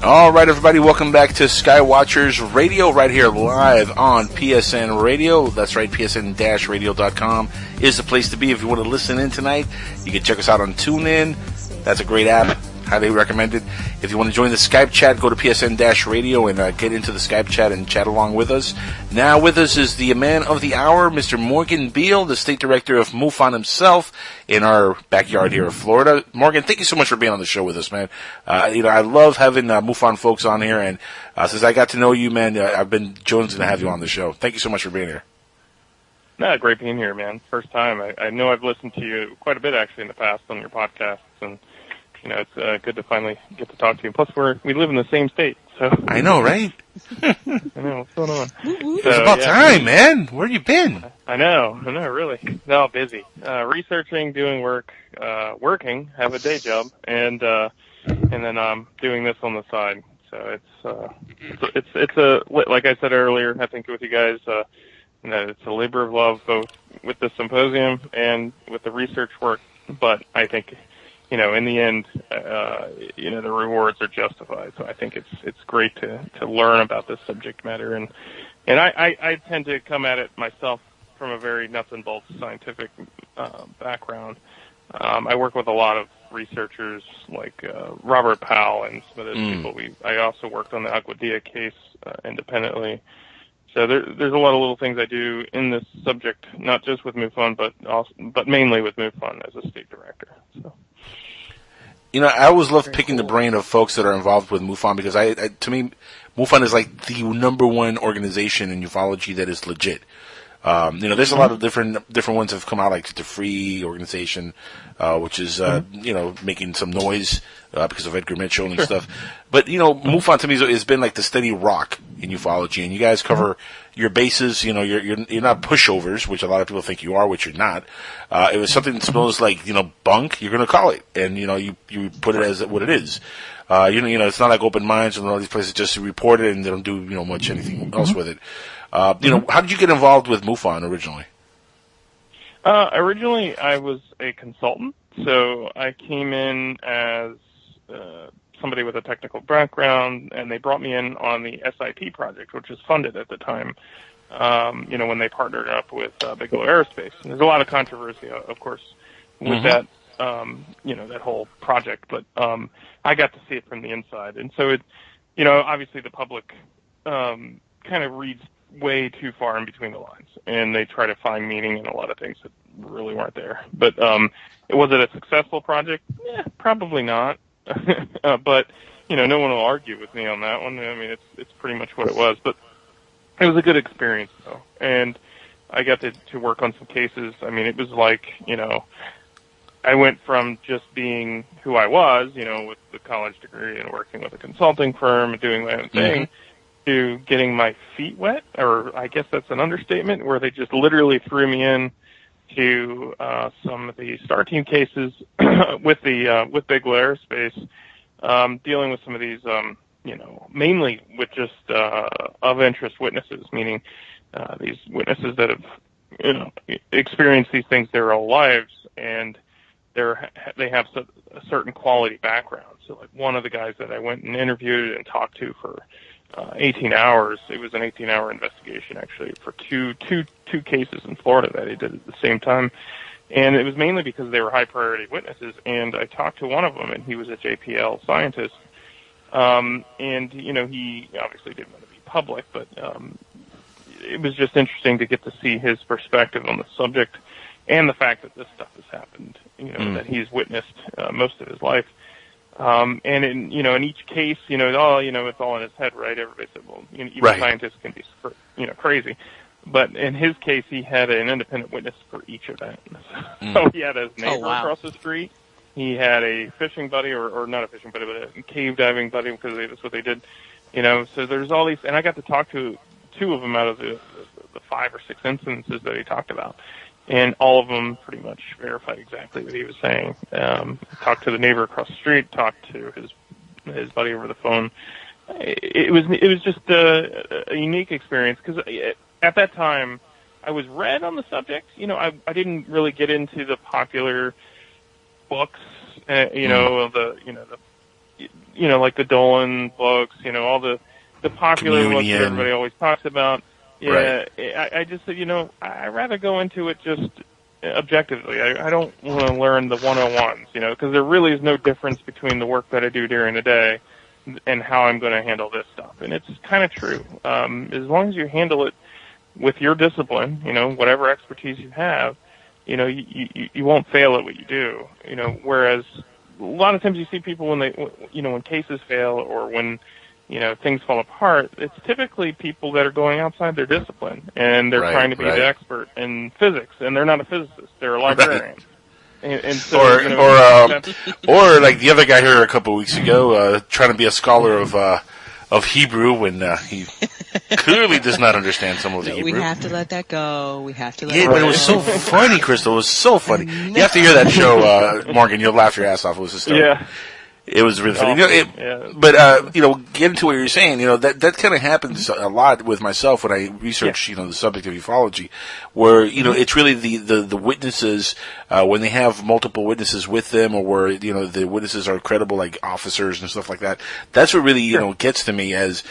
All right, everybody, welcome back to Skywatchers Radio, right here live on PSN Radio. That's right, psn-radio.com is the place to be if you want to listen in tonight. You can check us out on TuneIn. That's a great app. Highly recommended. If you want to join the Skype chat, go to PSN-radio and get into the Skype chat and chat along with us. Now with us is the man of the hour, Mr. Morgan Beall, the state director of MUFON himself in our backyard here in Florida. Morgan, thank you so much for being on the show with us, man. I love having MUFON folks on here, and since I got to know you, man, I've been jonesing to have you on the show. Thank you so much for being here. No, great being here, man. First time. I know I've listened to you quite a bit, actually, in the past on your podcasts, and it's good to finally get to talk to you. Plus, we live in the same state, so. I know, right? I know, what's going on? It's about time, man. Where you been? I know, really. No, busy. Researching, doing work, working, have a day job, and then doing this on the side. So it's like I said earlier, I think with you guys, it's a labor of love, both with the symposium and with the research work. But I think, in the end, the rewards are justified. So I think it's great to learn about this subject matter. And I tend to come at it myself from a very nuts and bolts scientific background. I work with a lot of researchers like Robert Beall and some of those people. I also worked on the Aguadilla case independently. So there's a lot of little things I do in this subject, not just with MUFON, but mainly with MUFON as a state director. So. I always love picking the brain of folks that are involved with MUFON because to me, MUFON is like the number one organization in ufology that is legit. There's a lot of different ones that have come out, like the Free organization, which is, making some noise, because of Edgar Mitchell and stuff. But, MUFON to me has been like the steady rock in ufology, and you guys cover your bases. You're not pushovers, which a lot of people think you are, which you're not. If it's something that smells like, bunk, you're going to call it. And, you put it as what it is. It's not like Open Minds and all these places just report it and they don't do, much anything else with it. How did you get involved with MUFON originally? Originally, I was a consultant, so I came in as somebody with a technical background, and they brought me in on the SIP project, which was funded at the time, when they partnered up with Beall Aerospace. And there's a lot of controversy, of course, with that, that whole project, but I got to see it from the inside. And so it, obviously the public kind of reads way too far in between the lines, and they try to find meaning in a lot of things that really weren't there. But was it a successful project? Yeah, probably not. But no one will argue with me on that one. I mean, it's pretty much what it was. But it was a good experience, though, and I got to work on some cases. I mean, it was like I went from just being who I was, with the college degree and working with a consulting firm and doing my own thing. To getting my feet wet, or I guess that's an understatement, where they just literally threw me in to some of the STAR team cases with Beall Aerospace, dealing with some of these, mainly with just of interest witnesses, meaning these witnesses that have, experienced these things their whole lives, and they have a certain quality background. So, like one of the guys that I went and interviewed and talked to for 18 hours. It was an 18-hour investigation, actually, for two cases in Florida that he did at the same time. And it was mainly because they were high-priority witnesses, and I talked to one of them, and he was a JPL scientist. And, he obviously didn't want to be public, but it was just interesting to get to see his perspective on the subject and the fact that this stuff has happened, that he's witnessed most of his life. And in each case, it's all in his head, right? Everybody said, well, even scientists can be, crazy. But in his case, he had an independent witness for each event. So he had his neighbor across the street. He had a fishing buddy, or not a fishing buddy, but a cave diving buddy, because that's what they did. So there's all these, and I got to talk to two of them out of the 5 or 6 instances that he talked about. And all of them pretty much verified exactly what he was saying. Talked to the neighbor across the street, talked to his buddy over the phone. It was just a unique experience, because at that time I was read on the subject. I didn't really get into the popular books, like the Dolan books, all the popular ones that everybody always talks about. Yeah, right. I just said, I'd rather go into it just objectively. I don't want to learn the 101s, because there really is no difference between the work that I do during the day and how I'm going to handle this stuff. And it's kind of true. As long as you handle it with your discipline, whatever expertise you have, you won't fail at what you do. Whereas a lot of times you see people when they, when cases fail or when, things fall apart, it's typically people that are going outside their discipline and they're trying to be the expert in physics, and they're not a physicist; they're a librarian. Right. And so, or like the other guy here a couple of weeks ago, trying to be a scholar of Hebrew when he clearly does not understand some of the Hebrew. We have to let that go. We have to let it go. Yeah, but it was so funny, Crystal. It was so funny. You have to hear that show, Morgan. You'll laugh your ass off. It was just It was really funny. But get into what you're saying. That kind of happens a lot with myself when I research, the subject of ufology, where it's really the witnesses when they have multiple witnesses with them, or where the witnesses are credible, like officers and stuff like that. That's what really gets to me as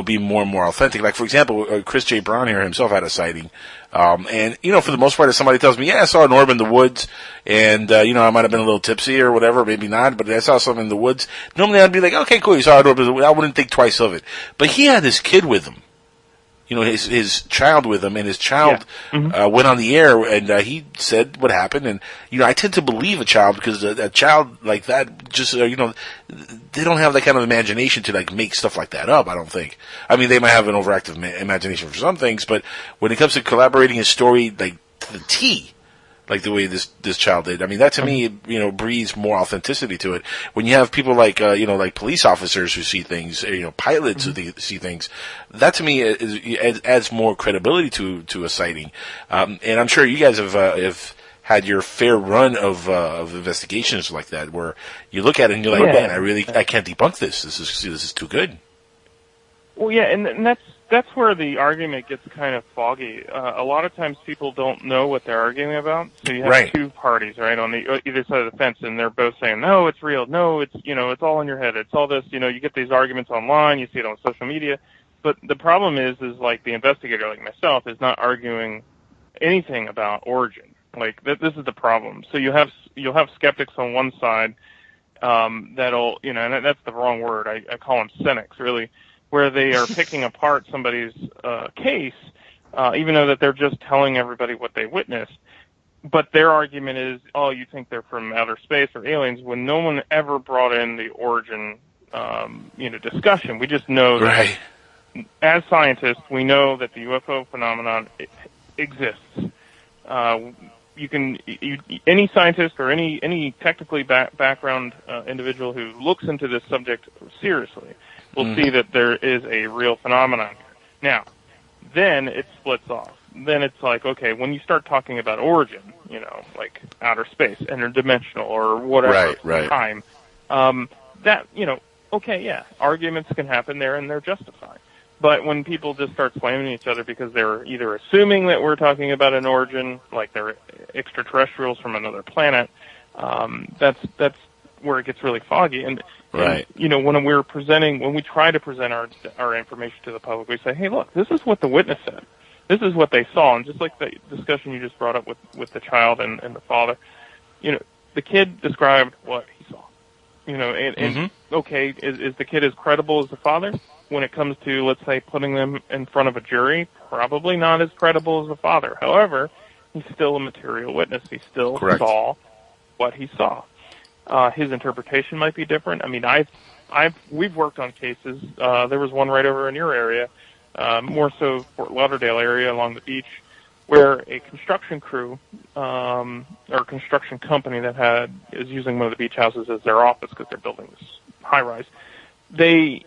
being more and more authentic. Like for example, Chris J. Brown here himself had a sighting. And for the most part, if somebody tells me, I saw an orb in the woods, and, I might have been a little tipsy or whatever, maybe not, but I saw something in the woods, normally I'd be like, okay, cool, you saw an orb in the woods. I wouldn't think twice of it. But he had his kid with him. His child with him, and his child went on the air, and he said what happened. And I tend to believe a child because a child like that just they don't have that kind of imagination to like make stuff like that up. I don't think. I mean, they might have an overactive imagination for some things, but when it comes to collaborating a story like to the T, like the way this child did. I mean, that to me, breathes more authenticity to it. When you have people like, like police officers who see things, pilots who see things, that to me adds more credibility to a sighting. And I'm sure you guys have had your fair run of investigations like that, where you look at it and you're like, man, I can't debunk this. This is too good. Well, yeah, and that's where the argument gets kind of foggy. A lot of times people don't know what they're arguing about. So you have two parties, right, on either side of the fence, and they're both saying, no, it's real. No, it's, it's all in your head. It's all this, you get these arguments online, you see it on social media. But the problem is like the investigator, like myself, is not arguing anything about origin. Like, this is the problem. So you'll have skeptics on one side, that'll, and that's the wrong word. I call them cynics, really, where they are picking apart somebody's case, even though that they're just telling everybody what they witnessed. But their argument is, you think they're from outer space or aliens, when no one ever brought in the origin, discussion. We just know that as scientists, we know that the UFO phenomenon exists. Any scientist or any technically background individual who looks into this subject seriously will see that there is a real phenomenon here. Now, then it splits off. Then it's like, okay, when you start talking about origin, like outer space, interdimensional, or whatever time, that, arguments can happen there and they're justified. But when people just start slamming each other because they're either assuming that we're talking about an origin, like they're extraterrestrials from another planet, that's where it gets really foggy. And when we try to present our information to the public, we say, hey, look, this is what the witness said. This is what they saw. And just like the discussion you just brought up with the child and the father, the kid described what he saw. Okay, is the kid as credible as the father? When it comes to, let's say, putting them in front of a jury, probably not as credible as the father. However, he's still a material witness. He still saw what he saw. His interpretation might be different. I mean, we've worked on cases. There was one right over in your area, more so Fort Lauderdale area along the beach, where a construction crew or construction company that is using one of the beach houses as their office because they're building this high rise. They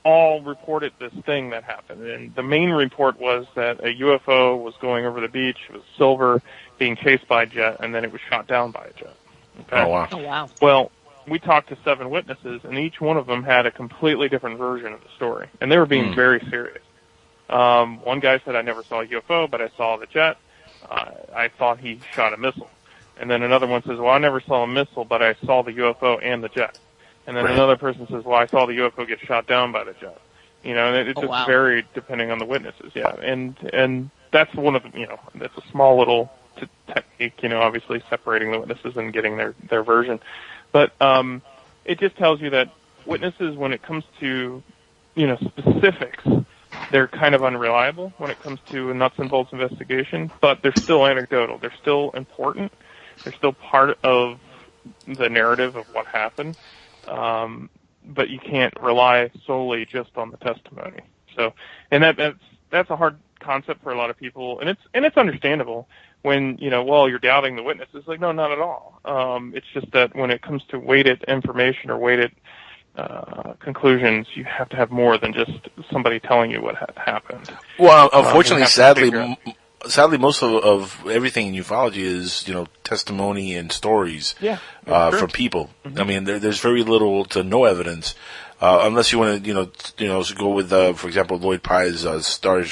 all reported this thing that happened, and the main report was that a UFO was going over the beach. It was silver, being chased by a jet, and then it was shot down by a jet. Okay? Oh, wow. Well, we talked to 7 witnesses, and each one of them had a completely different version of the story, and they were being very serious. One guy said, I never saw a UFO, but I saw the jet. I thought he shot a missile. And then another one says, well, I never saw a missile, but I saw the UFO and the jet. And then another person says, well, I saw the UFO get shot down by the jet. You know, and it's just varied depending on the witnesses, yeah. And that's one of the, that's a small little technique, obviously separating the witnesses and getting their version. But it just tells you that witnesses, when it comes to, specifics, they're kind of unreliable when it comes to a nuts and bolts investigation, but they're still anecdotal. They're still important. They're still part of the narrative of what happened. But you can't rely solely just on the testimony. So, and that's a hard concept for a lot of people, and it's understandable when, you're doubting the witness. It's like, no, not at all. It's just that when it comes to weighted information or weighted conclusions, you have to have more than just somebody telling you what happened. Well, unfortunately, sadly, most of everything in ufology is, testimony and stories from people. Mm-hmm. I mean, there's very little to no evidence, unless you want to, go with, for example, Lloyd Pye's Star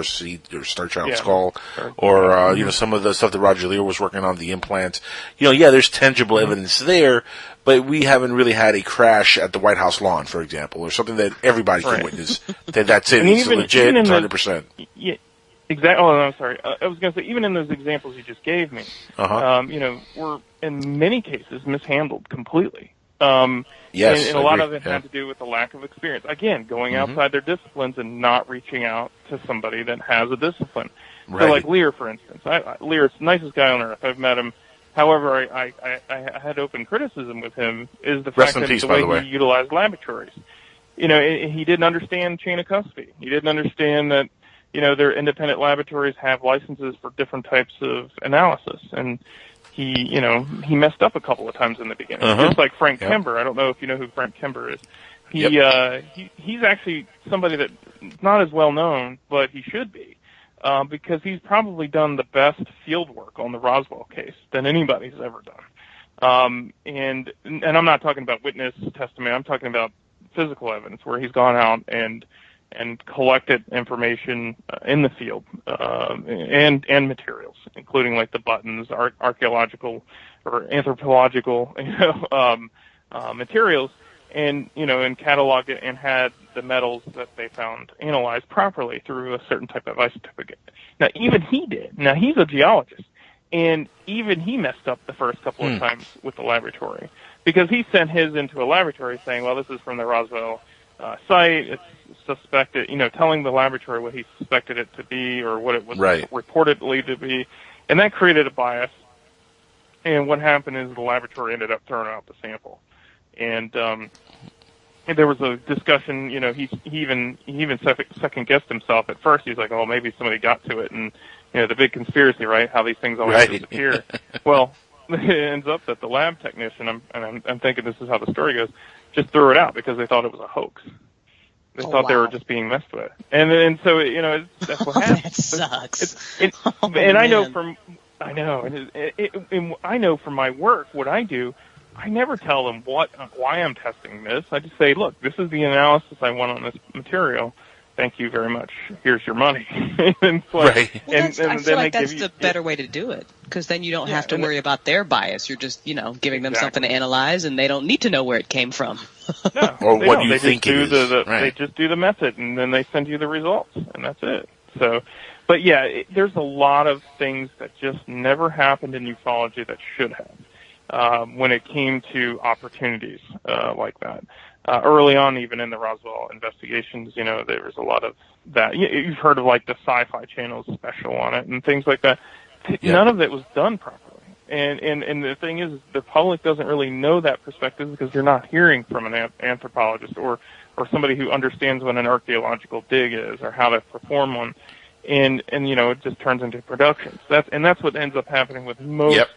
Seed or Star Child Skull, or some of the stuff that Roger Lear was working on, the implants. There's tangible evidence there, but we haven't really had a crash at the White House lawn, for example, or something that everybody can witness. That's it. It's legit. It's 100%. Yeah. Exactly. Oh, I'm sorry. I was going to say, even in those examples you just gave me, were in many cases mishandled completely. Yes, and a lot of it had to do with the lack of experience. Again, going outside their disciplines and not reaching out to somebody that has a discipline. Right. So, like Lear, for instance. Lear is the nicest guy on earth. I've met him. However, I had open criticism with him is the fact that the way he utilized laboratories. He didn't understand chain of custody. He didn't understand that their independent laboratories have licenses for different types of analysis, and he messed up a couple of times in the beginning. Just like Frank Kember. I don't know if you know who Frank Kember is. He's actually somebody that's not as well known, but he should be, because he's probably done the best field work on the Roswell case than anybody's ever done. And I'm not talking about witness testimony. I'm talking about physical evidence where he's gone out and collected information in the field, and materials, including like the buttons, archaeological or anthropological, materials, and cataloged it and had the metals that they found analyzed properly through a certain type of isotopic. Now, even he did. Now, he's a geologist, and even he messed up the first couple of times with the laboratory, because he sent his into a laboratory saying, well, this is from the Roswell site, it's suspected, telling the laboratory what he suspected it to be or what it was reportedly to be, and that created a bias. And what happened is the laboratory ended up throwing out the sample, and there was a discussion. He even second guessed himself at first. He's like, oh, maybe somebody got to it, and the big conspiracy, right? How these things always disappear. Well, it ends up that the lab technician, I'm thinking this is how the story goes, just threw it out because they thought it was a hoax. They thought they were just being messed with. And so, that's what happened. That sucks. I know from my work, what I do, I never tell them why I'm testing this. I just say, look, this is the analysis I want on this material. Thank you very much. Here's your money. And I feel like that's the better way to do it, because then you don't have to worry about their bias. You're just, giving them something to analyze, and they don't need to know where it came from. No, or what you think it is. They just do the method, and then they send you the results, and that's it. So, but there's a lot of things that just never happened in ufology that should have when it came to opportunities like that. Early on, even in the Roswell investigations, there was a lot of that. You've heard of like the Sci-Fi Channel's special on it and things like that. None of it was done properly. And the thing is, the public doesn't really know that perspective because you're not hearing from an anthropologist or somebody who understands what an archaeological dig is or how to perform one. And it just turns into productions. That's what ends up happening with most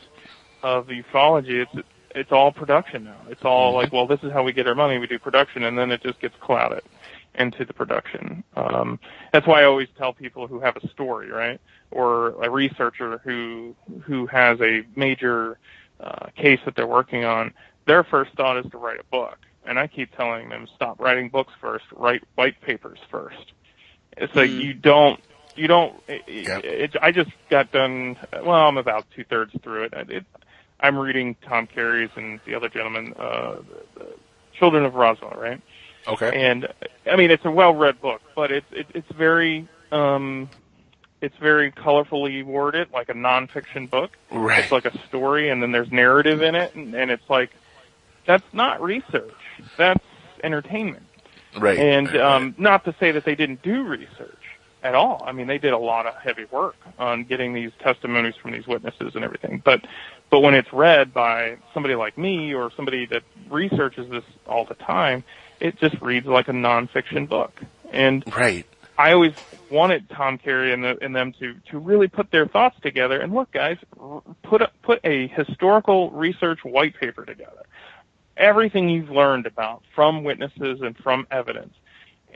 of ufology. It's all production now. It's all like, well, this is how we get our money. We do production, and then it just gets clouded into the production. That's why I always tell people who have a story, right, or a researcher who has a major case that they're working on, their first thought is to write a book. And I keep telling them, stop writing books first, write white papers first. It's like I just got done, well, I'm about 2/3 through it. I'm reading Tom Carey's and the other gentleman, Children of Roswell, right? Okay. And I mean, it's a well-read book, but it's very colorfully worded, like a nonfiction book. Right. It's like a story, and then there's narrative in it, and it's like, that's not research. That's entertainment. Right. And not to say that they didn't do research at all. I mean, they did a lot of heavy work on getting these testimonies from these witnesses and everything. But when it's read by somebody like me or somebody that researches this all the time, it just reads like a nonfiction book. And right. I always wanted Tom Carey and them to really put their thoughts together. And look, guys, put a historical research white paper together. Everything you've learned about from witnesses and from evidence,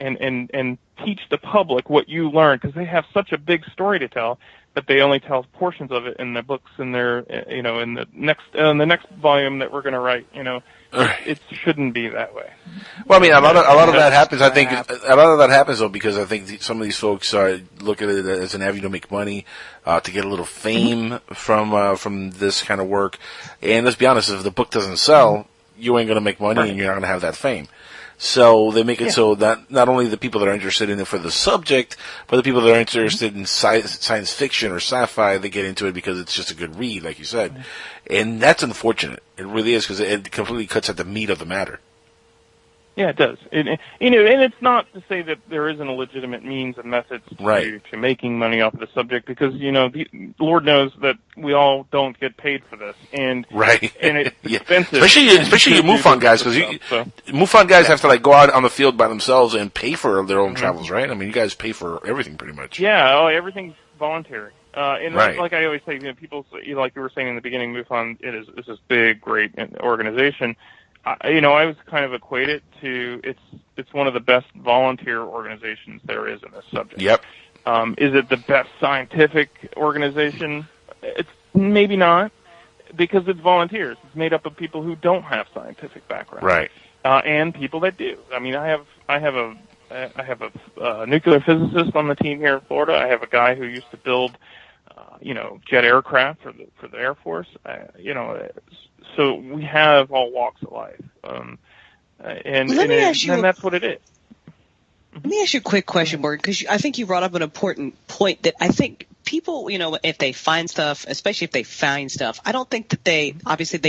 and teach the public what you learned, because they have such a big story to tell, but they only tell portions of it in the books in their, in the next volume that we're going to write. It shouldn't be that way. Well, I mean, a lot of that happens. I think a lot of that happens though because I think some of these folks look at it as an avenue to make money, to get a little fame from this kind of work. And let's be honest, if the book doesn't sell, you ain't going to make money, and you're not going to have that fame. So they make it so that not only the people that are interested in it for the subject, but the people that are interested in science fiction or sci-fi, they get into it because it's just a good read, like you said. And that's unfortunate. It really is, because it completely cuts at the meat of the matter. Yeah, it does. And it's not to say that there isn't a legitimate means and methods to making money off of the subject, because, the Lord knows that we all don't get paid for this. And it's expensive. Especially you MUFON guys, because MUFON guys have to go out on the field by themselves and pay for their own travels, right? I mean, you guys pay for everything pretty much. Yeah, everything's voluntary. And like I always say, people, like you were saying in the beginning, MUFON is this big, great organization. I was kind of equated to it's one of the best volunteer organizations there is in this subject. Yep. Is it the best scientific organization? It's maybe not, because it's volunteers. It's made up of people who don't have scientific background, right? And people that do. I mean, I have a nuclear physicist on the team here in Florida. I have a guy who used to build, jet aircraft for the Air Force. So we have all walks of life, and that's what it is. Let me ask you a quick question, Morgan, because I think you brought up an important point that I think people, if they find stuff, especially if they find stuff, I don't think that they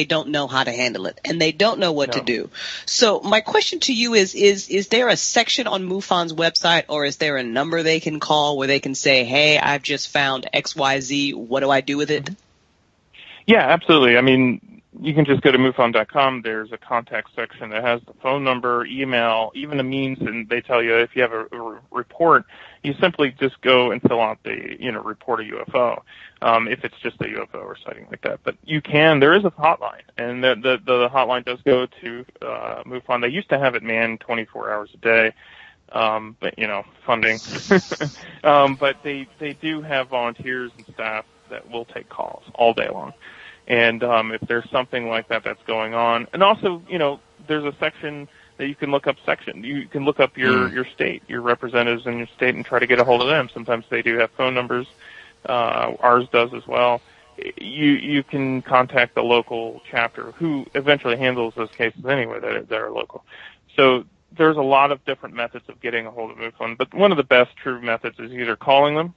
don't know how to handle it, and they don't know what to do. So my question to you is there a section on MUFON's website, or is there a number they can call where they can say, hey, I've just found XYZ, what do I do with it? Yeah, absolutely. I mean, you can just go to MUFON.com. There's a contact section that has the phone number, email, even a means, and they tell you if you have a report, you simply just go and fill out the, report a UFO, if it's just a UFO or sighting like that. But there is a hotline, and the hotline does go to MUFON. They used to have it manned 24 hours a day, but, funding. But they do have volunteers and staff that will take calls all day long. And if there's something like that that's going on, and also, there's a section that you can look up. You can look up your state, your representatives in your state, and try to get a hold of them. Sometimes they do have phone numbers. Ours does as well. You can contact the local chapter, who eventually handles those cases anyway that are local. So there's a lot of different methods of getting a hold of MUFON, but one of the best true methods is either calling them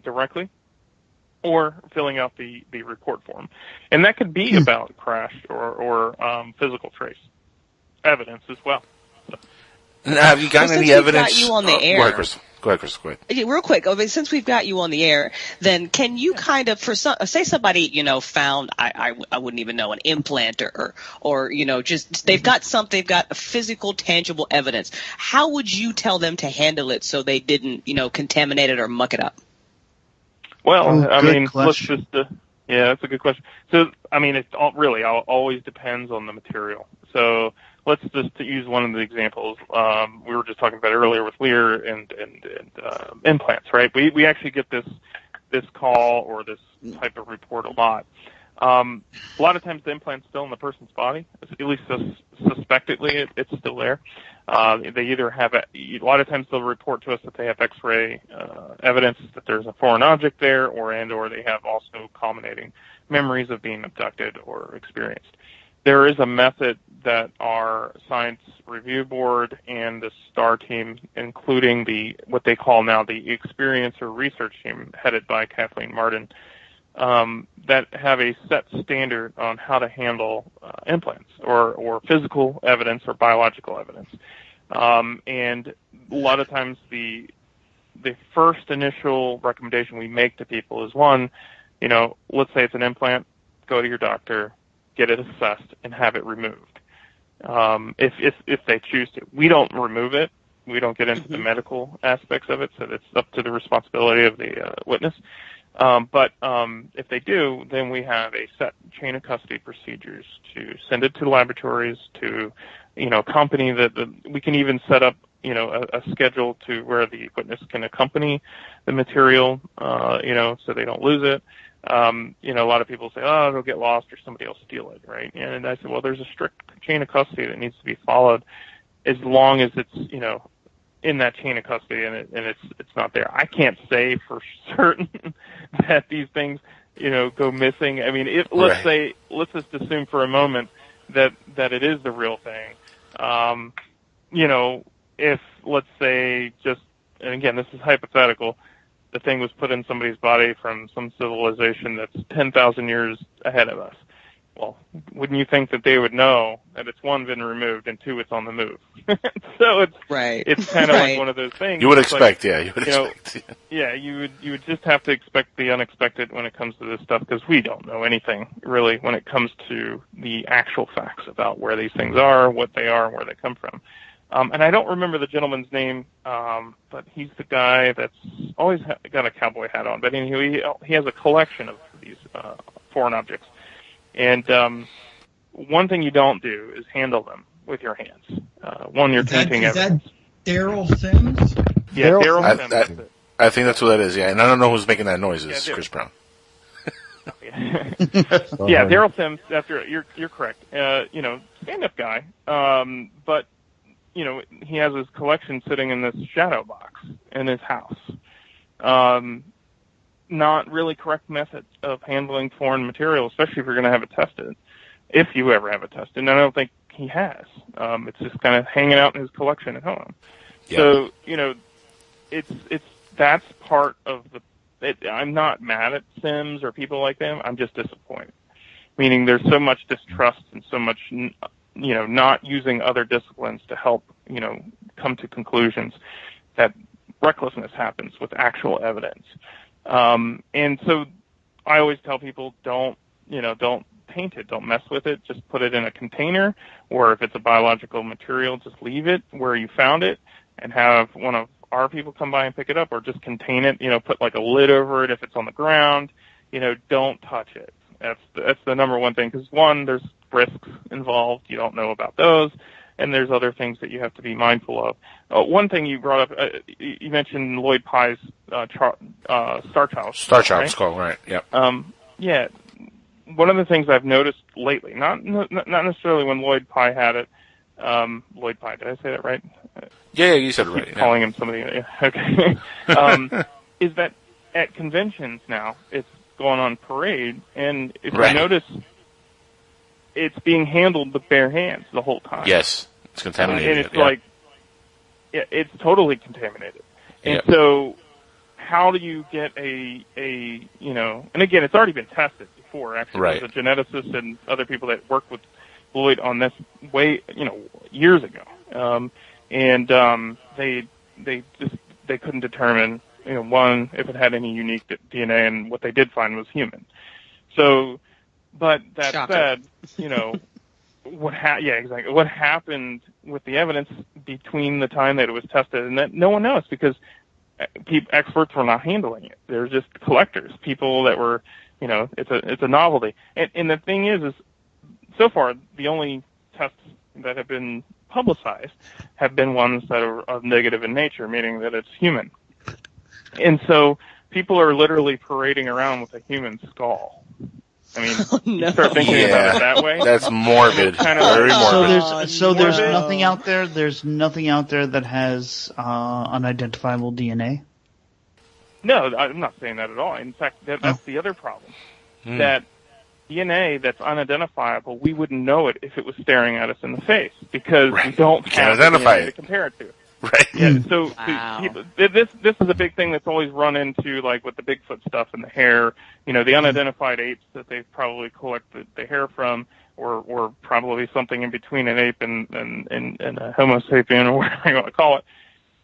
directly, or filling out the report form. And that could be about crash or physical trace evidence as well. Now, have you gotten any evidence? Got you on the air. Go ahead, Chris. Go ahead. Real quick, since we've got you on the air, then can you kind of, say somebody, found, I wouldn't even know, an implant or just, they've got a physical, tangible evidence. How would you tell them to handle it so they didn't, contaminate it or muck it up? Well, let's just, that's a good question. So, it really always depends on the material. So let's just use one of the examples we were just talking about earlier with Lear and implants, right? We actually get this call or this type of report a lot. A lot of times the implant's still in the person's body, at least suspectedly it's still there. They either have a lot of times they'll report to us that they have X-ray evidence that there's a foreign object there, or they have also culminating memories of being abducted or experienced. there is a method that our science review board and the STAR team, including what they call now the experiencer research team, headed by Kathleen Martin, that have a set standard on how to handle implants or physical evidence or biological evidence. And a lot of times the first initial recommendation we make to people is one, let's say it's an implant, go to your doctor, get it assessed, and have it removed. If they choose to. We don't remove it. We don't get into the medical aspects of it, so it's up to the responsibility of the witness. But if they do, then we have a set chain of custody procedures to send it to laboratories, to accompany we can even set up a schedule to where the witness can accompany the material, so they don't lose it. A lot of people say, oh, it'll get lost or somebody will steal it, right? And I said, well, there's a strict chain of custody that needs to be followed as long as it's, in that chain of custody and it's not there. I can't say for certain that these things, go missing. I mean, let's just assume for a moment that it is the real thing. If, let's say, and again, this is hypothetical, the thing was put in somebody's body from some civilization that's 10,000 years ahead of us. Well, wouldn't you think that they would know that it's one, been removed, and two, it's on the move? So it's kind of like one of those things. You would expect, expect. Yeah, you would just have to expect the unexpected when it comes to this stuff, because we don't know anything really when it comes to the actual facts about where these things are, what they are, and where they come from. And I don't remember the gentleman's name, but he's the guy that's always got a cowboy hat on. But anyway, he has a collection of these foreign objects. And one thing you don't do is handle them with your hands. You're tainting evidence. Is that Daryl Sims? Yeah, Daryl Sims. I think that's what that is, yeah. And I don't know who's making that noise. It's Chris Brown. Yeah, Daryl Sims, you're correct. Stand-up guy. But he has his collection sitting in this shadow box in his house. Not really correct method of handling foreign material, especially if you're going to have it tested, if you ever have it tested. And I don't think he has. It's just kind of hanging out in his collection at home. Yeah. So, that's part of I'm not mad at Sims or people like them. I'm just disappointed. Meaning there's so much distrust and so much, not using other disciplines to help, come to conclusions, that recklessness happens with actual evidence. And so I always tell people, don't paint it, don't mess with it, just put it in a container, or if it's a biological material, just leave it where you found it and have one of our people come by and pick it up, or just contain it, put like a lid over it if it's on the ground, don't touch it. That's the number one thing, because one, there's risks involved, you don't know about those, and there's other things that you have to be mindful of. One thing you brought up, you mentioned Lloyd Pye's Star Child. Star Child skull, right? Yep. Yeah. One of the things I've noticed lately, not necessarily when Lloyd Pye had it. Lloyd Pye, did I say that right? Yeah, you said it right. Calling him somebody. Okay. Is that at conventions now, it's going on parade, and if you notice, it's being handled with bare hands the whole time. Yes, it's contaminated. And it's it's totally contaminated. And so how do you get and again, it's already been tested before, actually. Right. There's a geneticist and other people that worked with Lloyd on this years ago. They couldn't determine, one, if it had any unique DNA, and what they did find was human. So, but that said, what happened with the evidence between the time that it was tested and that no one knows, because experts were not handling it. They're just collectors, people that were, it's a novelty. And the thing is so far the only tests that have been publicized have been ones that are of negative in nature, meaning that it's human. And so people are literally parading around with a human skull. I mean, you start thinking about it that way. That's morbid. Very morbid. So there's nothing out there. There's nothing out there that has unidentifiable DNA. No, I'm not saying that at all. In fact, that's the other problem. That DNA that's unidentifiable, we wouldn't know it if it was staring at us in the face because we don't have identify DNA to it. compare it to. Right. Yeah. So Wow. people, this is a big thing that's always run into, like with the Bigfoot stuff and the hair. You know, the unidentified apes that they've probably collected the hair from, or probably something in between an ape and a Homo sapien, or whatever you want to call it.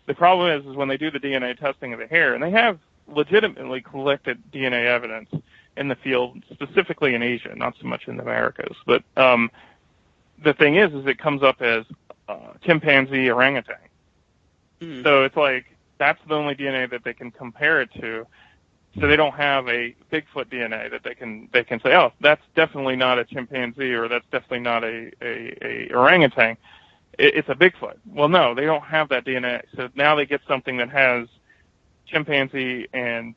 The problem is when they do the DNA testing of the hair, and they have legitimately collected DNA evidence in the field, specifically in Asia, not so much in the Americas. But the thing is it comes up as chimpanzee, orangutan. So it's like that's the only DNA that they can compare it to. So they don't have a Bigfoot DNA that they can say, oh, that's definitely not a chimpanzee, or that's definitely not a orangutan. It's a Bigfoot. Well, no, they don't have that DNA. So now they get something that has chimpanzee and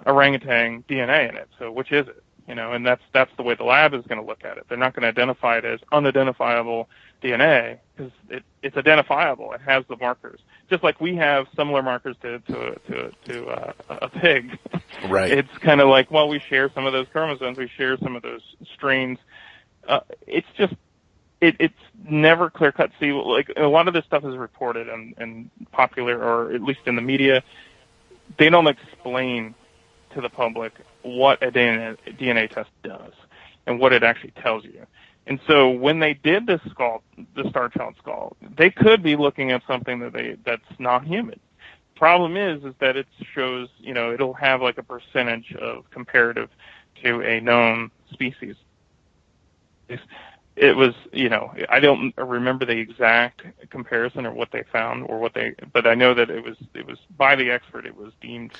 orangutan DNA in it. So which is it? You know, and that's the way the lab is going to look at it. They're not going to identify it as unidentifiable DNA because it's identifiable. It has the markers, just like we have similar markers to a pig. Right. It's kind of like, well, we share some of those chromosomes, we share some of those strains. It's just it's never clear cut. See, like a lot of this stuff is reported and popular, or at least in the media. They don't explain to the public what a DNA test does and what it actually tells you. And so when they did this skull, the Star Child skull, they could be looking at something that's not human. Problem is that it shows, you know, it'll have like a percentage of comparative to a known species. It was, you know, I don't remember the exact comparison or what they found or but I know that it was by the expert, it was deemed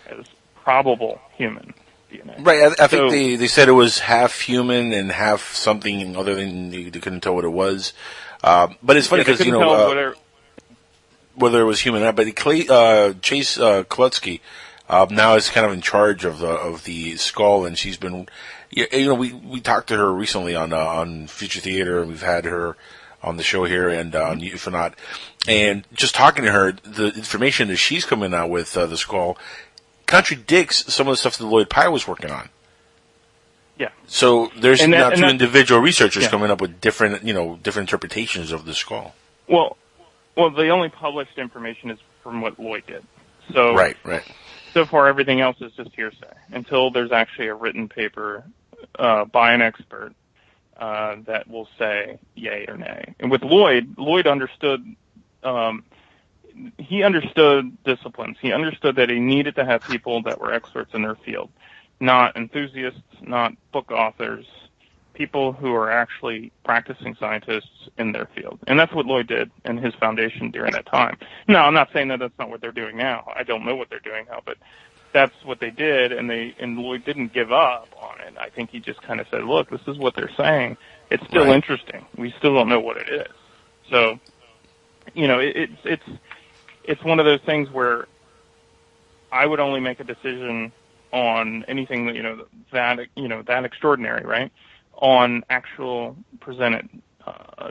as probable human DNA. Right. I think they said it was half human and half something other than they couldn't tell what it was. But it's funny because, you know, whether it was human or not. But Chase Klutsky now is kind of in charge of the skull, and she's been, you know, we talked to her recently on Future Theater, and we've had her on the show here and on UFOnaut, and just talking to her, the information that she's coming out with the skull contradicts some of the stuff that Lloyd Pye was working on. Yeah. So there's now two individual researchers coming up with different interpretations of the skull. Well, the only published information is from what Lloyd did. So right. So far, everything else is just hearsay until there's actually a written paper by an expert that will say yay or nay. And with Lloyd understood. He understood disciplines. He understood that he needed to have people that were experts in their field, not enthusiasts, not book authors, people who are actually practicing scientists in their field. And that's what Lloyd did in his foundation during that time. No, I'm not saying that that's not what they're doing now. I don't know what they're doing now, but that's what they did, and Lloyd didn't give up on it. I think he just kind of said, look, this is what they're saying. It's still interesting. We still don't know what it is. So, you know, it's one of those things where I would only make a decision on anything that extraordinary, right? On actual presented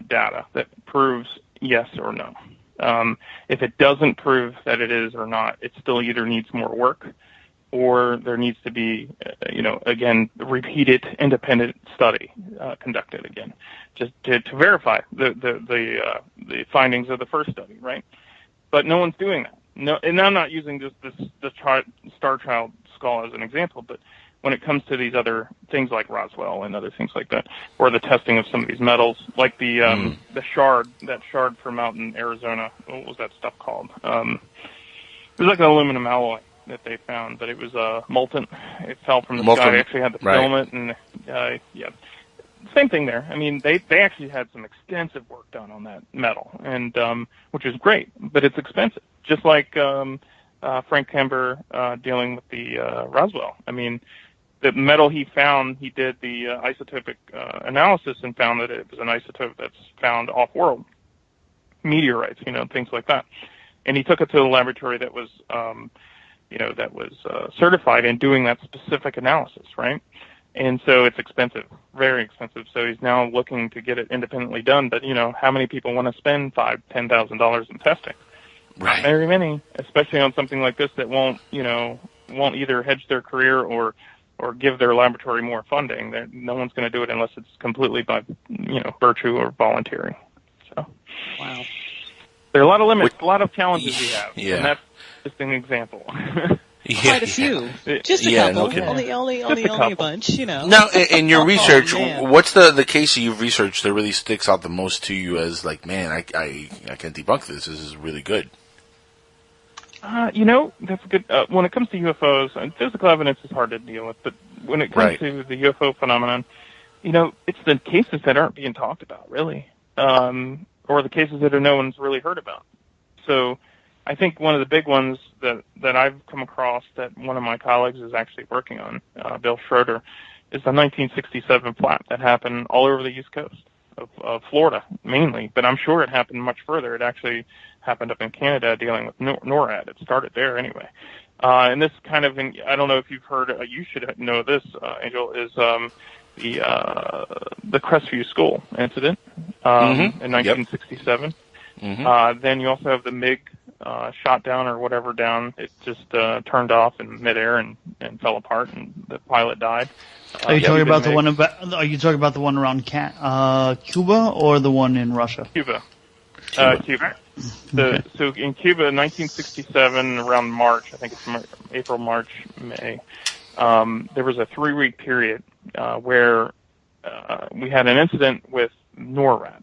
data that proves yes or no. If it doesn't prove that it is or not, it still either needs more work, or there needs to be, again, repeated independent study conducted again, just to verify the findings of the first study, right? But no one's doing that. No, and I'm not using just the Star Child skull as an example, but when it comes to these other things like Roswell and other things like that, or the testing of some of these metals, like the shard from out in Arizona. What was that stuff called? It was like an aluminum alloy that they found, but it was molten. It fell from the sky. It actually had the filament, and same thing there. I mean, they actually had some extensive work done on that metal, and which is great, but it's expensive. Just like Frank Kember dealing with the Roswell. I mean, the metal he found, he did the isotopic analysis and found that it was an isotope that's found off-world, meteorites, things like that. And he took it to the laboratory that was, certified in doing that specific analysis, right? And so it's expensive, very expensive. So he's now looking to get it independently done. But, how many people want to spend $5,000-$10,000 in testing? Right. Not very many, especially on something like this that won't either hedge their career or or give their laboratory more funding. No one's going to do it unless it's completely by, virtue or voluntary. So, wow, there are a lot of limits, a lot of challenges we have, yeah. and that's just an example. Quite a few, just a couple, only a bunch, Now, in your research, man. what's the case that you've researched that really sticks out the most to you as like, man, I can debunk this. This is really good. That's good. When it comes to UFOs, and physical evidence is hard to deal with, but when it comes to the UFO phenomenon, it's the cases that aren't being talked about, really, or the cases that no one's really heard about. So I think one of the big ones that I've come across that one of my colleagues is actually working on, Bill Schroeder, is the 1967 flap that happened all over the East Coast of Florida, mainly, but I'm sure it happened much further. It actually happened up in Canada dealing with NORAD. It started there anyway. And this kind of, I don't know if you've heard, you should know this, Angel, is the Crestview School incident in 1967. Mm-hmm. Then you also have the MiG shot down or whatever down. It just turned off in midair and fell apart, and the pilot died. Are you talking about the one Are you talking about the one around Cuba or the one in Russia? Cuba. Cuba. So in Cuba, 1967, around March, I think it's April, March, May, there was a 3-week period where we had an incident with NORAD,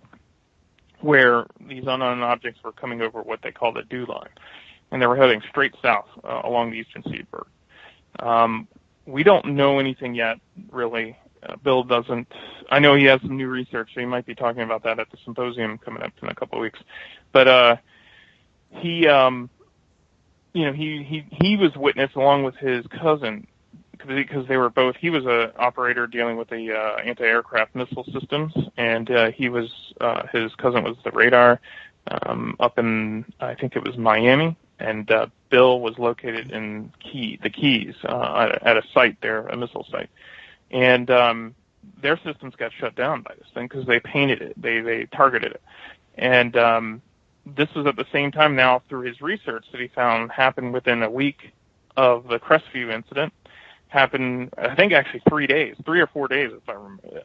where these unknown objects were coming over what they call the dew line, and they were heading straight south along the eastern seaboard. We don't know anything yet, really. Bill doesn't. I know he has some new research, so he might be talking about that at the Symposium coming up in a couple of weeks. But he was witness along with his cousin, because they were both. He was an operator dealing with the anti-aircraft missile systems, and his cousin was the radar up in, I think it was Miami, and Bill was located in the Keys at a site there, a missile site. And their systems got shut down by this thing because they painted it, they targeted it. And this was at the same time now, through his research, that he found happened within a week of the Crestview incident. Happened, I think, actually 3 or 4 days, if I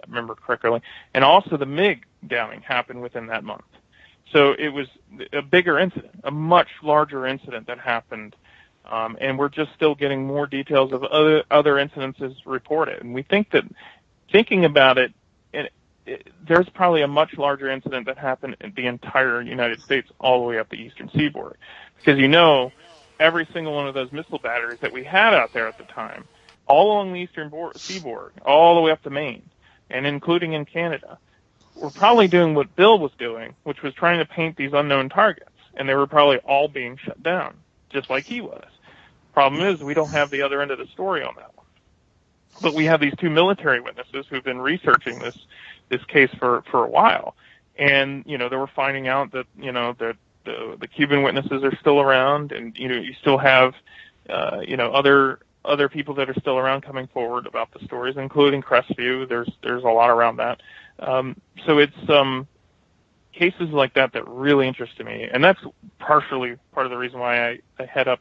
remember correctly. And also the MiG downing happened within that month. So it was a bigger incident, a much larger incident that happened. And we're just still getting more details of other incidences reported. And we think that, thinking about it, there's probably a much larger incident that happened in the entire United States all the way up the eastern seaboard. Because every single one of those missile batteries that we had out there at the time, all along the eastern seaboard, all the way up to Maine, and including in Canada, were probably doing what Bill was doing, which was trying to paint these unknown targets. And they were probably all being shut down, just like he was. Problem is, we don't have the other end of the story on that one. But we have these two military witnesses who've been researching this case for a while. And, they were finding out that, that the Cuban witnesses are still around, and, you still have, other people that are still around coming forward about the stories, including Crestview. There's a lot around that. So it's cases like that really interested me, and that's partially part of the reason why I head up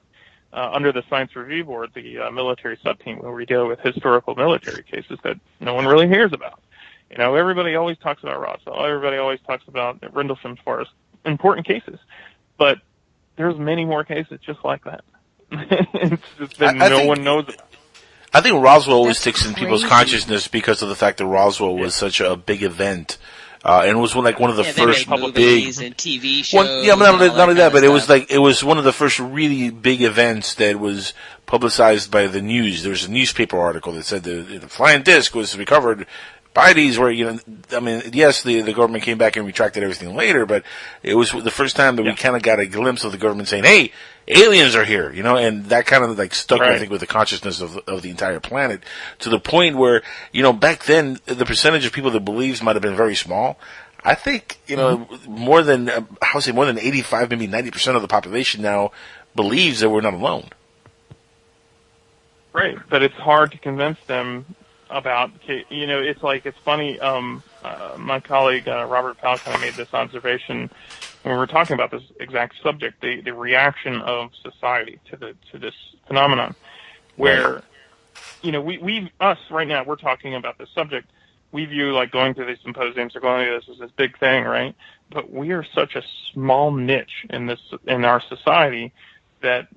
under the Science Review Board, the military sub-team, where we deal with historical military cases that no one really hears about. Everybody always talks about Roswell. Everybody always talks about Rendlesham Forest, important cases, but there's many more cases just like that. It's just that no one knows about. I think Roswell always sticks in people's consciousness because of the fact that Roswell was such a big event. And it was one of the first movies and TV shows. Not only that, but it was one of the first really big events that was publicized by the news. There was a newspaper article that said the flying disc was recovered by these, where yes, the government came back and retracted everything later, but it was the first time that we kind of got a glimpse of the government saying, "Hey, aliens are here," and that kind of stuck, I think, with the consciousnse of the entire planet, to the point where, back then, the percentage of people that believes might have been very small. I think, more than 85, maybe 90% of the population now believes that we're not alone. Right, but it's hard to convince them about, it's funny, my colleague, Robert Powell, kind of made this observation when we were talking about this exact subject, the reaction of society to this phenomenon, where us right now, we're talking about this subject. We view like going to these symposiums or going to this as this big thing, right? But we are such a small niche in our society that,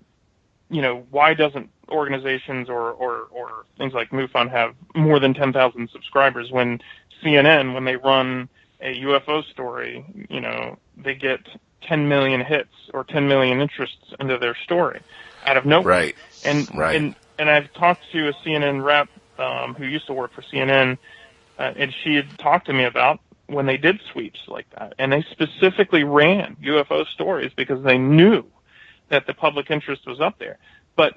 why doesn't organizations or things like MUFON have more than 10,000 subscribers when CNN, when they run a UFO story, they get 10 million hits or 10 million interests into their story out of nowhere. Right. And I've talked to a CNN rep who used to work for CNN, and she had talked to me about when they did sweeps like that, and they specifically ran UFO stories because they knew that the public interest was up there. But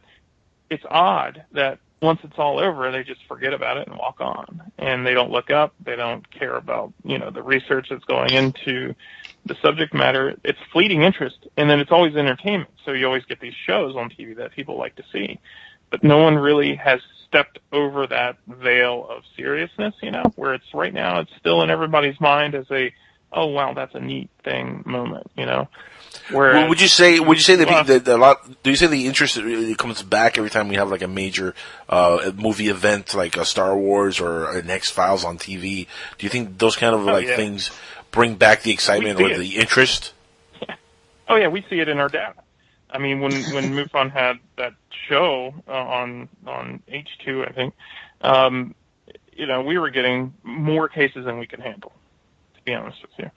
it's odd that once it's all over, they just forget about it and walk on, and they don't look up. They don't care about the research that's going into the subject matter. It's fleeting interest, and then it's always entertainment. So you always get these shows on TV that people like to see, but no one really has stepped over that veil of seriousness. Where it's right now, it's still in everybody's mind as a, oh wow, that's a neat thing moment. Whereas, well, would you say that a lot? Do you say the interest really comes back every time we have like a major movie event, like a Star Wars or an X-Files on TV? Do you think those kind of things bring back the excitement or the interest? Yeah. Oh yeah, we see it in our data. I mean, when MUFON had that show on H2, I think, we were getting more cases than we could handle, to be honest with you.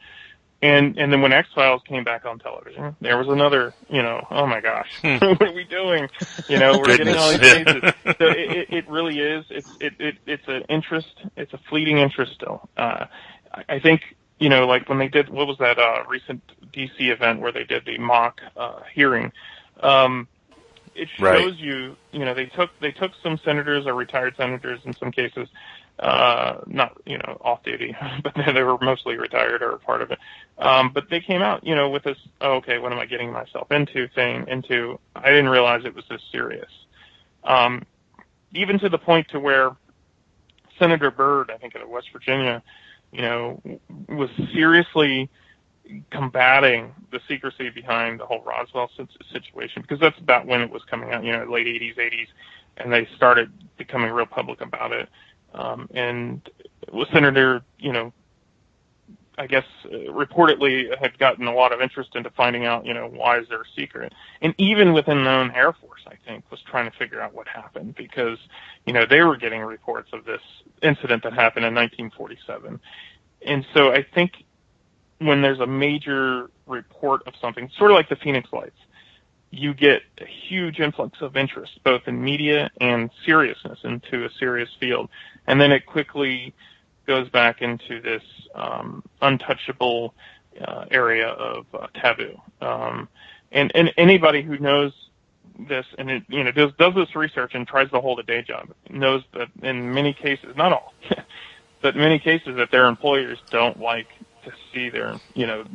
And then when X-Files came back on television, there was another, oh my gosh, what are we doing? We're getting all these cases. So it really is. It's an interest. It's a fleeting interest still. I think, like when they did, what was that recent DC event where they did the mock hearing? It shows you, they took some senators or retired senators in some cases, not, off duty, but they were mostly retired or a part of it. But they came out, with this, oh, okay, what am I getting myself into I didn't realize it was this serious. Even to the point to where Senator Byrd, I think out of West Virginia, was seriously combating the secrecy behind the whole Roswell situation, because that's about when it was coming out, late 80s, and they started becoming real public about it. And Senator, I guess reportedly had gotten a lot of interest into finding out, why is there a secret? And even within the own Air Force, I think, was trying to figure out what happened, because, they were getting reports of this incident that happened in 1947. And so I think when there's a major report of something, sort of like the Phoenix Lights, you get a huge influx of interest, both in media and seriousness into a serious field. And then it quickly goes back into this untouchable area of taboo. And anybody who knows this and does this research and tries to hold a day job knows that in many cases, not all, but in many cases, that their employers don't like to see their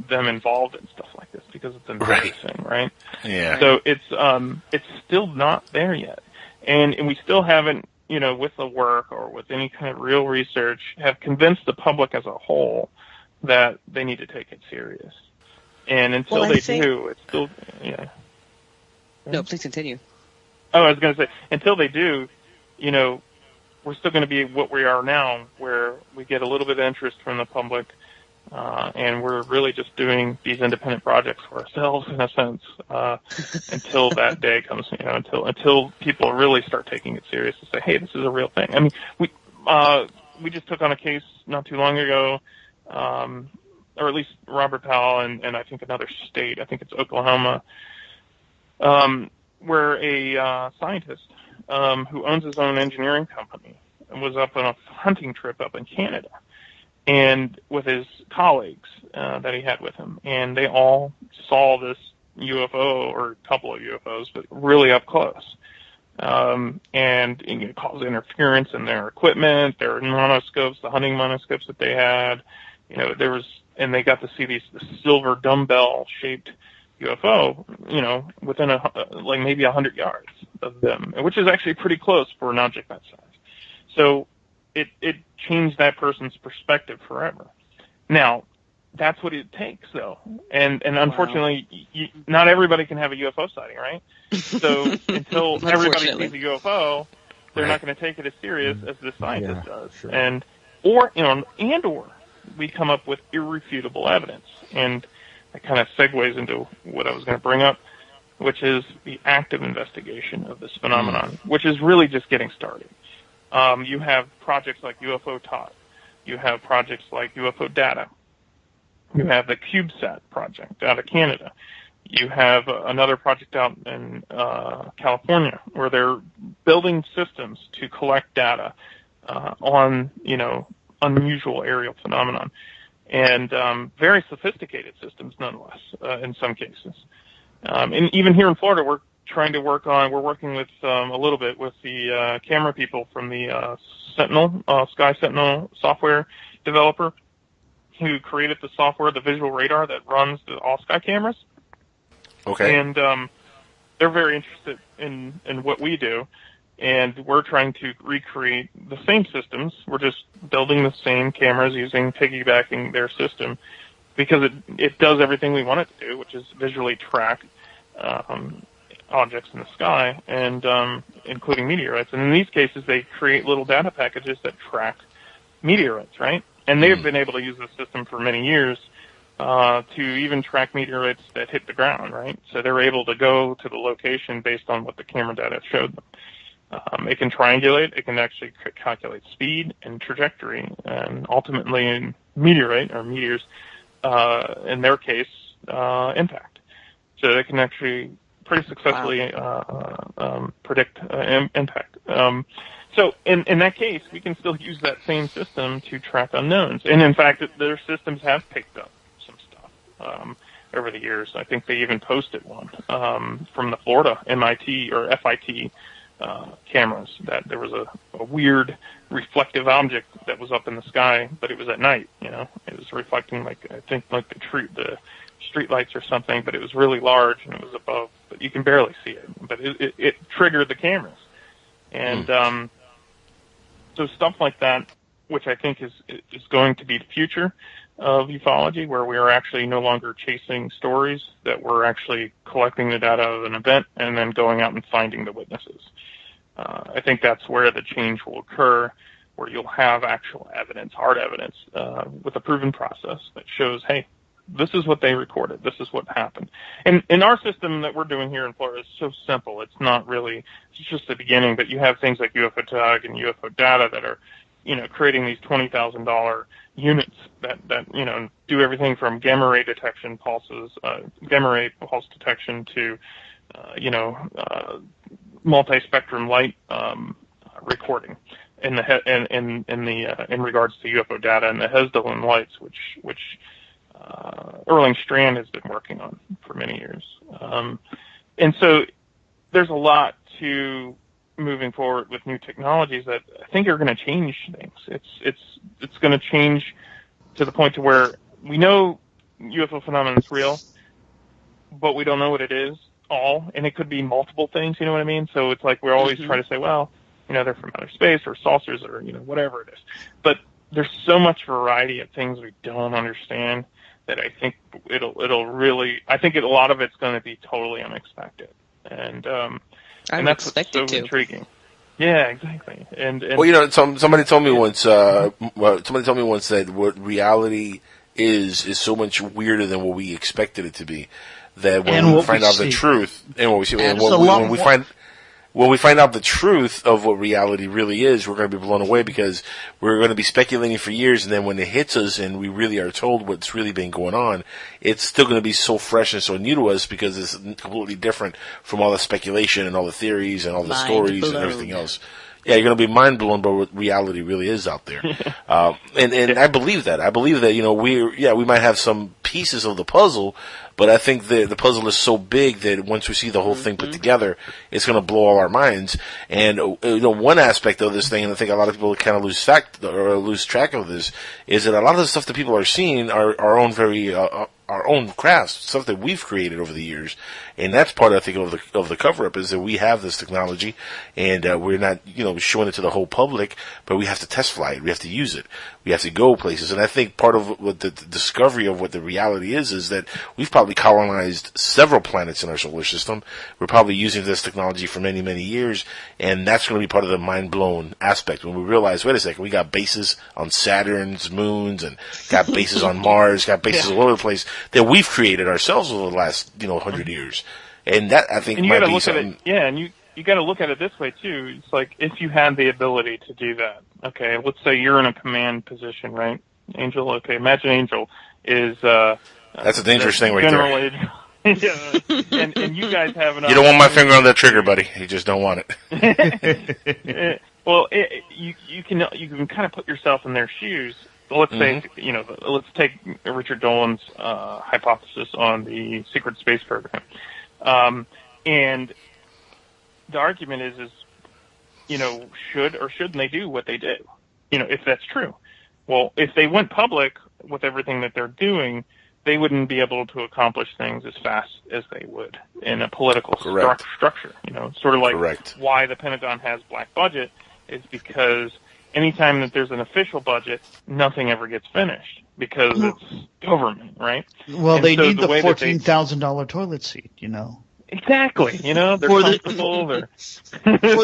them involved in stuff like this because it's embarrassing, right? Yeah. So it's still not there yet, and we still haven't, with the work or with any kind of real research, have convinced the public as a whole that they need to take it serious. And until do, it's still No, please continue. Oh, I was going to say, until they do, we're still going to be what we are now, where we get a little bit of interest from the public, and we're really just doing these independent projects for ourselves, in a sense, until that day comes, until people really start taking it serious and say, hey, this is a real thing. I mean, we just took on a case not too long ago, or at least Robert Powell and I think another state, I think it's Oklahoma, where a scientist who owns his own engineering company was up on a hunting trip up in Canada, and with his colleagues that he had with him, and they all saw this UFO, or a couple of UFOs, but really up close. And it caused interference in their equipment, their monoscopes, the hunting monoscopes that they had. And they got to see the silver dumbbell-shaped UFO, within maybe 100 yards of them, which is actually pretty close for an object that size. So it changed that person's perspective forever. Now, that's what it takes, though. And unfortunately, not everybody can have a UFO sighting, right? So until everybody sees a UFO, they're not going to take it as serious as the scientist does. Sure. Or we come up with irrefutable evidence. And that kind of segues into what I was going to bring up, which is the active investigation of this phenomenon, which is really just getting started. You have projects like UFO Tot. You have projects like UFO Data. You have the CubeSat project out of Canada. You have another project out in California where they're building systems to collect data on, unusual aerial phenomenon. And very sophisticated systems nonetheless, in some cases. And even here in Florida, we're working with a little bit with the camera people from the Sky Sentinel software developer who created the software, the visual radar that runs all sky cameras. Okay. And they're very interested in what we do, and we're trying to recreate the same systems. We're just building the same cameras piggybacking their system, because it does everything we want it to do, which is visually track objects in the sky, and including meteorites. And in these cases, they create little data packages that track meteorites, right? And they've been able to use the system for many years to even track meteorites that hit the ground, right? So they're able to go to the location based on what the camera data showed them. It can triangulate. It can actually calculate speed and trajectory, and ultimately in meteors, in their case, impact. So they can actually pretty successfully predict impact. So in that case, we can still use that same system to track unknowns. And in fact, their systems have picked up some stuff over the years. I think they even posted one from the Florida MIT or FIT cameras, that there was a weird reflective object that was up in the sky, but it was at night. It was reflecting like the street lights or something, but it was really large and it was above, but you can barely see it. But it triggered the cameras, and so stuff like that, which I think is going to be the future of ufology, where we are actually no longer chasing stories, that we're actually collecting the data of an event and then going out and finding the witnesses. I think that's where the change will occur, where you'll have actual evidence, hard evidence, with a proven process that shows, hey, this is what they recorded. This is what happened. And in our system that we're doing here in Florida is so simple. It's not really, it's just the beginning, but you have things like UFO Tag and UFO Data that are, creating these $20,000 units that do everything from gamma ray detection pulses, gamma ray pulse detection to, multi-spectrum light recording in regards to UFO Data and the Hesdalen lights, which Erling Strand has been working on for many years. And so there's a lot to moving forward with new technologies that I think are going to change things. It's going to change to the point to where we know UFO phenomenon is real, but we don't know what it is all, and it could be multiple things, you know what I mean? So it's like we're always trying to say, well, they're from outer space or saucers or, whatever it is. But there's so much variety of things we don't understand that I think it'll really, I think a lot of it's going to be totally unexpected. And that's what's so intriguing. Yeah, exactly. And well, somebody told me once that what reality is so much weirder than what we expected it to be. That when we find out the truth, and what we see, and when we find out the truth of what reality really is, we're going to be blown away, because we're going to be speculating for years, and then when it hits us and we really are told what's really been going on, it's still going to be so fresh and so new to us, because it's completely different from all the speculation and all the theories and all the stories and everything else. Yeah, you're going to be mind blown by what reality really is out there. And I believe that. I believe that, we might have some pieces of the puzzle, but I think the puzzle is so big that once we see the whole thing put together, it's going to blow all our minds. And, one aspect of this thing, and I think a lot of people kind of lose track of this, is that a lot of the stuff that people are seeing are our our own crafts, stuff that we've created over the years, and that's part, I think, of the cover up is that we have this technology, and we're not showing it to the whole public, but we have to test fly it, we have to use it, we have to go places, and I think part of what the discovery of what the reality is that we've probably colonized several planets in our solar system. We're probably using this technology for many, many years, and that's going to be part of the mind-blown aspect when we realize, wait a second, we got bases on Saturn's moons and got bases on Mars, got bases all over the place that we've created ourselves over the last 100 years, and that I think might be something. And you got to look at it this way too. It's like if you had the ability to do that. Okay, let's say you're in a command position, right? Angel. Okay, imagine Angel is. That's a dangerous thing right there. Yeah, and you guys have an. You don't want my finger on that trigger, buddy. You just don't want it. Well, you can kind of put yourself in their shoes. Let's say let's take Richard Dolan's hypothesis on the secret space program, and the argument is should or shouldn't they do what they do? If that's true. Well, if they went public with everything that they're doing, they wouldn't be able to accomplish things as fast as they would in a political structure. Sort of like why the Pentagon has black budget is because anytime that there's an official budget, nothing ever gets finished because it's government, right? Well, they need the $14,000 toilet seat, Exactly. They're comfortable. For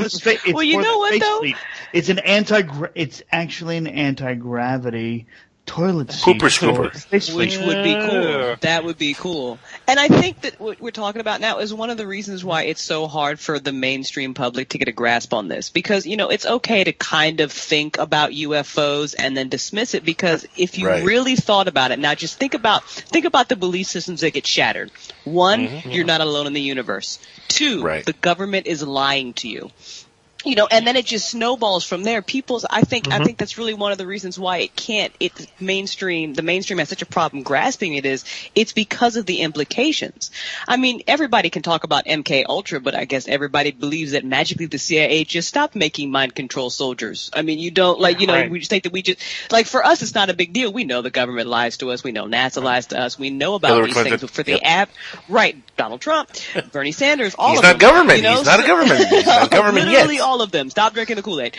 the space. Well, you know what though? Fleet. It's actually an anti-gravity toilet seat. Pooper scooper. Which would be cool. That would be cool. And I think that what we're talking about now is one of the reasons why it's so hard for the mainstream public to get a grasp on this. Because, it's okay to kind of think about UFOs and then dismiss it, because if you really thought about it, now just think about the belief systems that get shattered. One, you're not alone in the universe. Two, the government is lying to you. And then it just snowballs from there. I think that's really one of the reasons why the mainstream has such a problem grasping it's because of the implications. I mean, everybody can talk about MK Ultra, but I guess everybody believes that magically the CIA just stopped making mind control soldiers. I mean, you don't we just think that for us, it's not a big deal. We know the government lies to us. We know NASA lies to us. We know about these things. But for the Donald Trump, Bernie Sanders, all He's of them. He's not government. He's not a government. He's not government yet. Literally all of them. Stop drinking the Kool-Aid.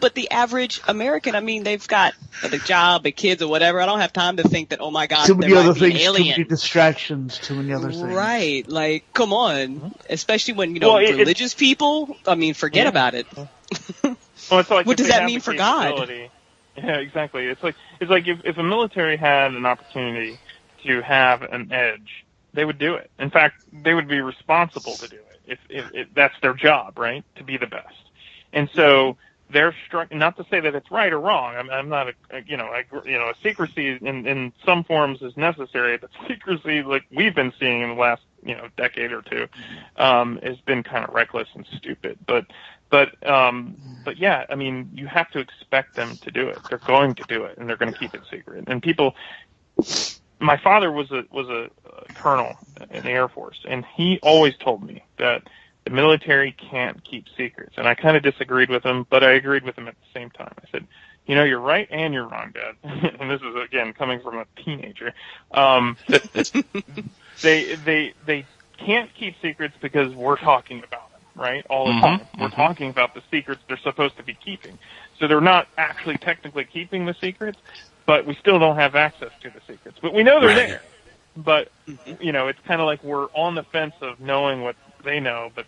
But the average American, they've got a job, kids, or whatever. I don't have time to think that, oh my God, too many other things, alien. too many distractions, too many other things. Right. Like, come on. Especially when, religious people, forget about it. Well, it's like what does that mean for God? Yeah, exactly. It's like if a military had an opportunity to have an edge, they would do it. In fact, they would be responsible to do it if that's their job, right? To be the best. And so they're not to say that it's right or wrong. I'm not a secrecy in some forms is necessary, but secrecy, like we've been seeing in the last decade or two, has been kind of reckless and stupid. But yeah, you have to expect them to do it. They're going to do it, and they're going to keep it secret. And people. My father was a colonel in the Air Force, and he always told me that the military can't keep secrets. And I kind of disagreed with him, but I agreed with him at the same time. I said, you're right and you're wrong, Dad. And this is, again, coming from a teenager. They can't keep secrets because we're talking about them, right? All the time. We're talking about the secrets they're supposed to be keeping. So they're not actually technically keeping the secrets, but we still don't have access to the secrets. But we know they're there. But, it's kind of like we're on the fence of knowing what they know, but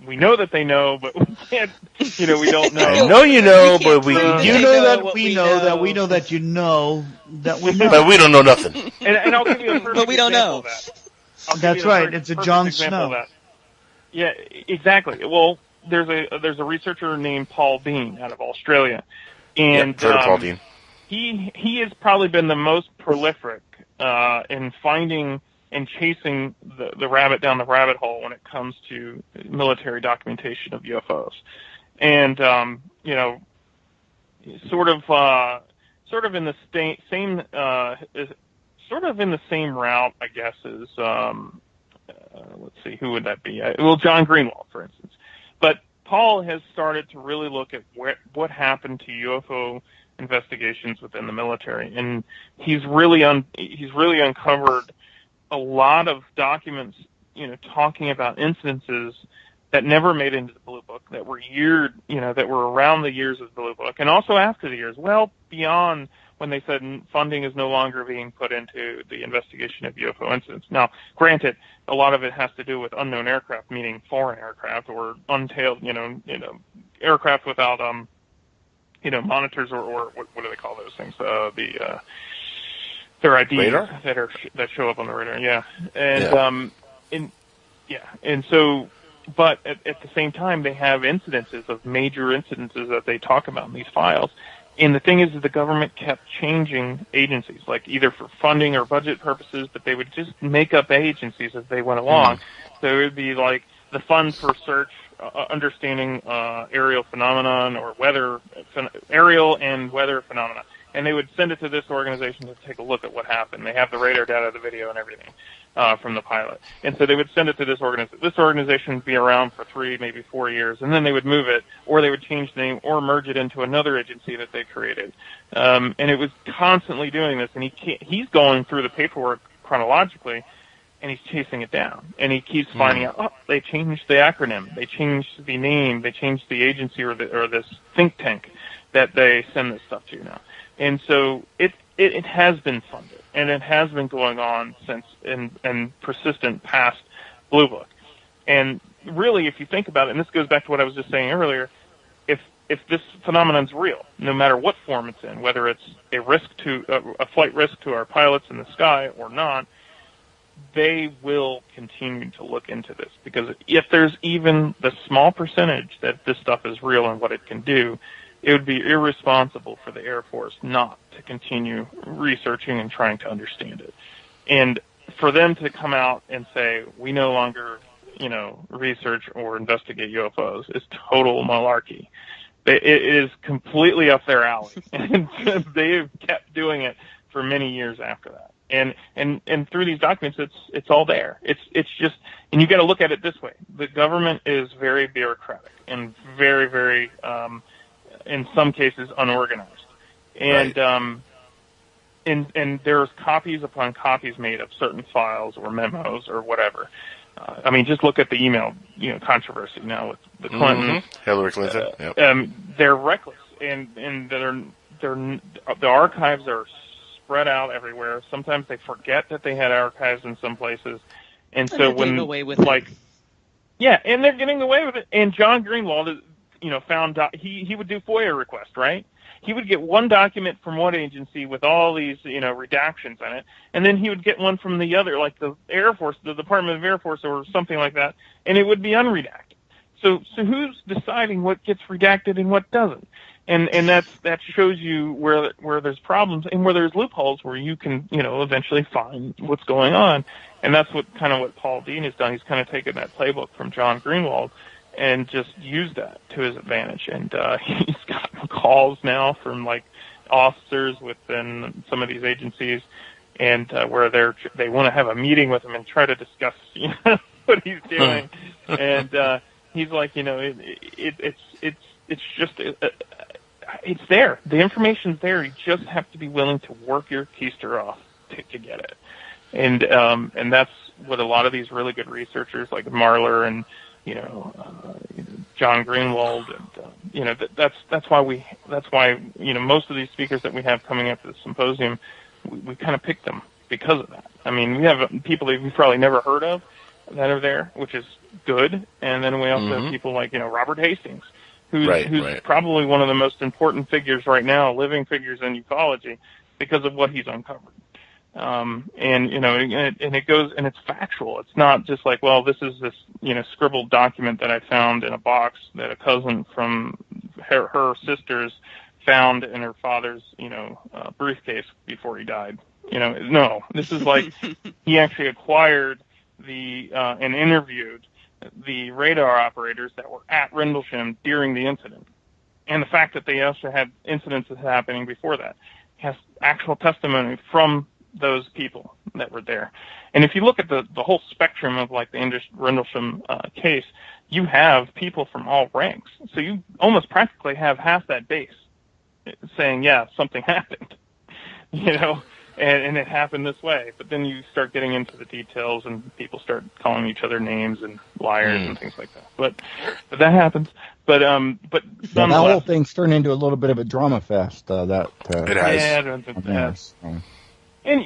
we know that they know, but we can't, we don't know. I know you know, but we... You know that we know that we know that you know that we know. But we don't know nothing. And I'll give you a perfect but we don't know. Of that. That's right. It's a Jon Snow. Yeah, exactly. Well, there's a researcher named Paul Dean out of Australia. And Paul Dean. He has probably been the most prolific in finding and chasing the rabbit down the rabbit hole when it comes to military documentation of UFOs, and sort of in the same sort of in the same route, I guess, as let's see, who would that be? John Greenwald, for instance. But Paul has started to really look at what happened to UFO investigations within the military, and he's really uncovered a lot of documents, talking about incidences that never made into the Blue Book, that were that were around the years of the Blue Book, and also after the years, well beyond when they said funding is no longer being put into the investigation of UFO incidents. Now, granted, a lot of it has to do with unknown aircraft, meaning foreign aircraft or untailed, aircraft without, monitors or what do they call those things? Their IDs radar? that show up on the radar. Yeah, and so. But at the same time, they have incidences of major incidences that they talk about in these files. And the thing is that the government kept changing agencies, like either for funding or budget purposes, but they would just make up agencies as they went along. So it would be like the Fund for Search, Understanding Aerial Phenomenon or Aerial and Weather Phenomena. And they would send it to this organization to take a look at what happened. They have the radar data, the video, and everything from the pilot. And so they would send it to this organization. This organization would be around for 3, maybe 4 years, and then they would move it, or they would change the name, or merge it into another agency that they created. And it was constantly doing this, and he's going through the paperwork chronologically, and he's chasing it down. And he keeps finding out, they changed the acronym, they changed the name, they changed the agency or this think tank that they send this stuff to now. And so it has been funded, and it has been going on since and persistent past Blue Book. And really, if you think about it, and this goes back to what I was just saying earlier, if this phenomenon's real, no matter what form it's in, whether it's a flight risk to our pilots in the sky or not, they will continue to look into this, because if there's even the small percentage that this stuff is real and what it can do, it would be irresponsible for the Air Force not to continue researching and trying to understand it. And for them to come out and say, we no longer, research or investigate UFOs is total malarkey. It is completely up their alley. And they've kept doing it for many years after that. And through these documents, it's all there. It's just, and you got to look at it this way. The government is very bureaucratic and very, very, in some cases, unorganized. And, right. And there's copies upon copies made of certain files or memos or whatever. Just look at the email, controversy now with the Clintons. Hillary Clinton. They're reckless, and the archives are spread out everywhere. Sometimes they forget that they had archives in some places, and so when away with it. And they're getting away with it. And John Greenwald, found he would do FOIA requests, right? He would get one document from one agency with all these, redactions in it, and then he would get one from the other, like the Air Force, the Department of Air Force, or something like that, and it would be unredacted. So who's deciding what gets redacted and what doesn't? And that shows you where there's problems and where there's loopholes where you can, eventually find what's going on. And that's what Paul Dean has done. He's kind of taken that playbook from John Greenwald and just used that to his advantage. And he's got calls now from officers within some of these agencies, and where they want to have a meeting with him and try to discuss what he's doing. And he's like, it's just it's there. The information's there. You just have to be willing to work your keister off to get it. And that's what a lot of these really good researchers like Marler and John Greenwald, and that's why most of these speakers that we have coming up to the symposium, we kind of picked them because of that. We have people that you've probably never heard of that are there, which is good, and then we also have people like Robert Hastings, who's probably one of the most important figures right now, living figures in ufology, because of what he's uncovered. And it goes, and it's factual. It's not just like, well, this is this, scribbled document that I found in a box that a cousin from her sister's found in her father's, briefcase before he died. No, this is like, he actually acquired and interviewed the radar operators that were at Rendlesham during the incident. And the fact that they also had incidents happening before that has actual testimony from those people that were there. And if you look at the whole spectrum of the Rendlesham case, you have people from all ranks. So you almost practically have half that base saying, yeah, something happened, and it happened this way. But then you start getting into the details, and people start calling each other names and liars and things like that. But that happens. But that whole thing's turned into a little bit of a drama fest. It has. Yes. And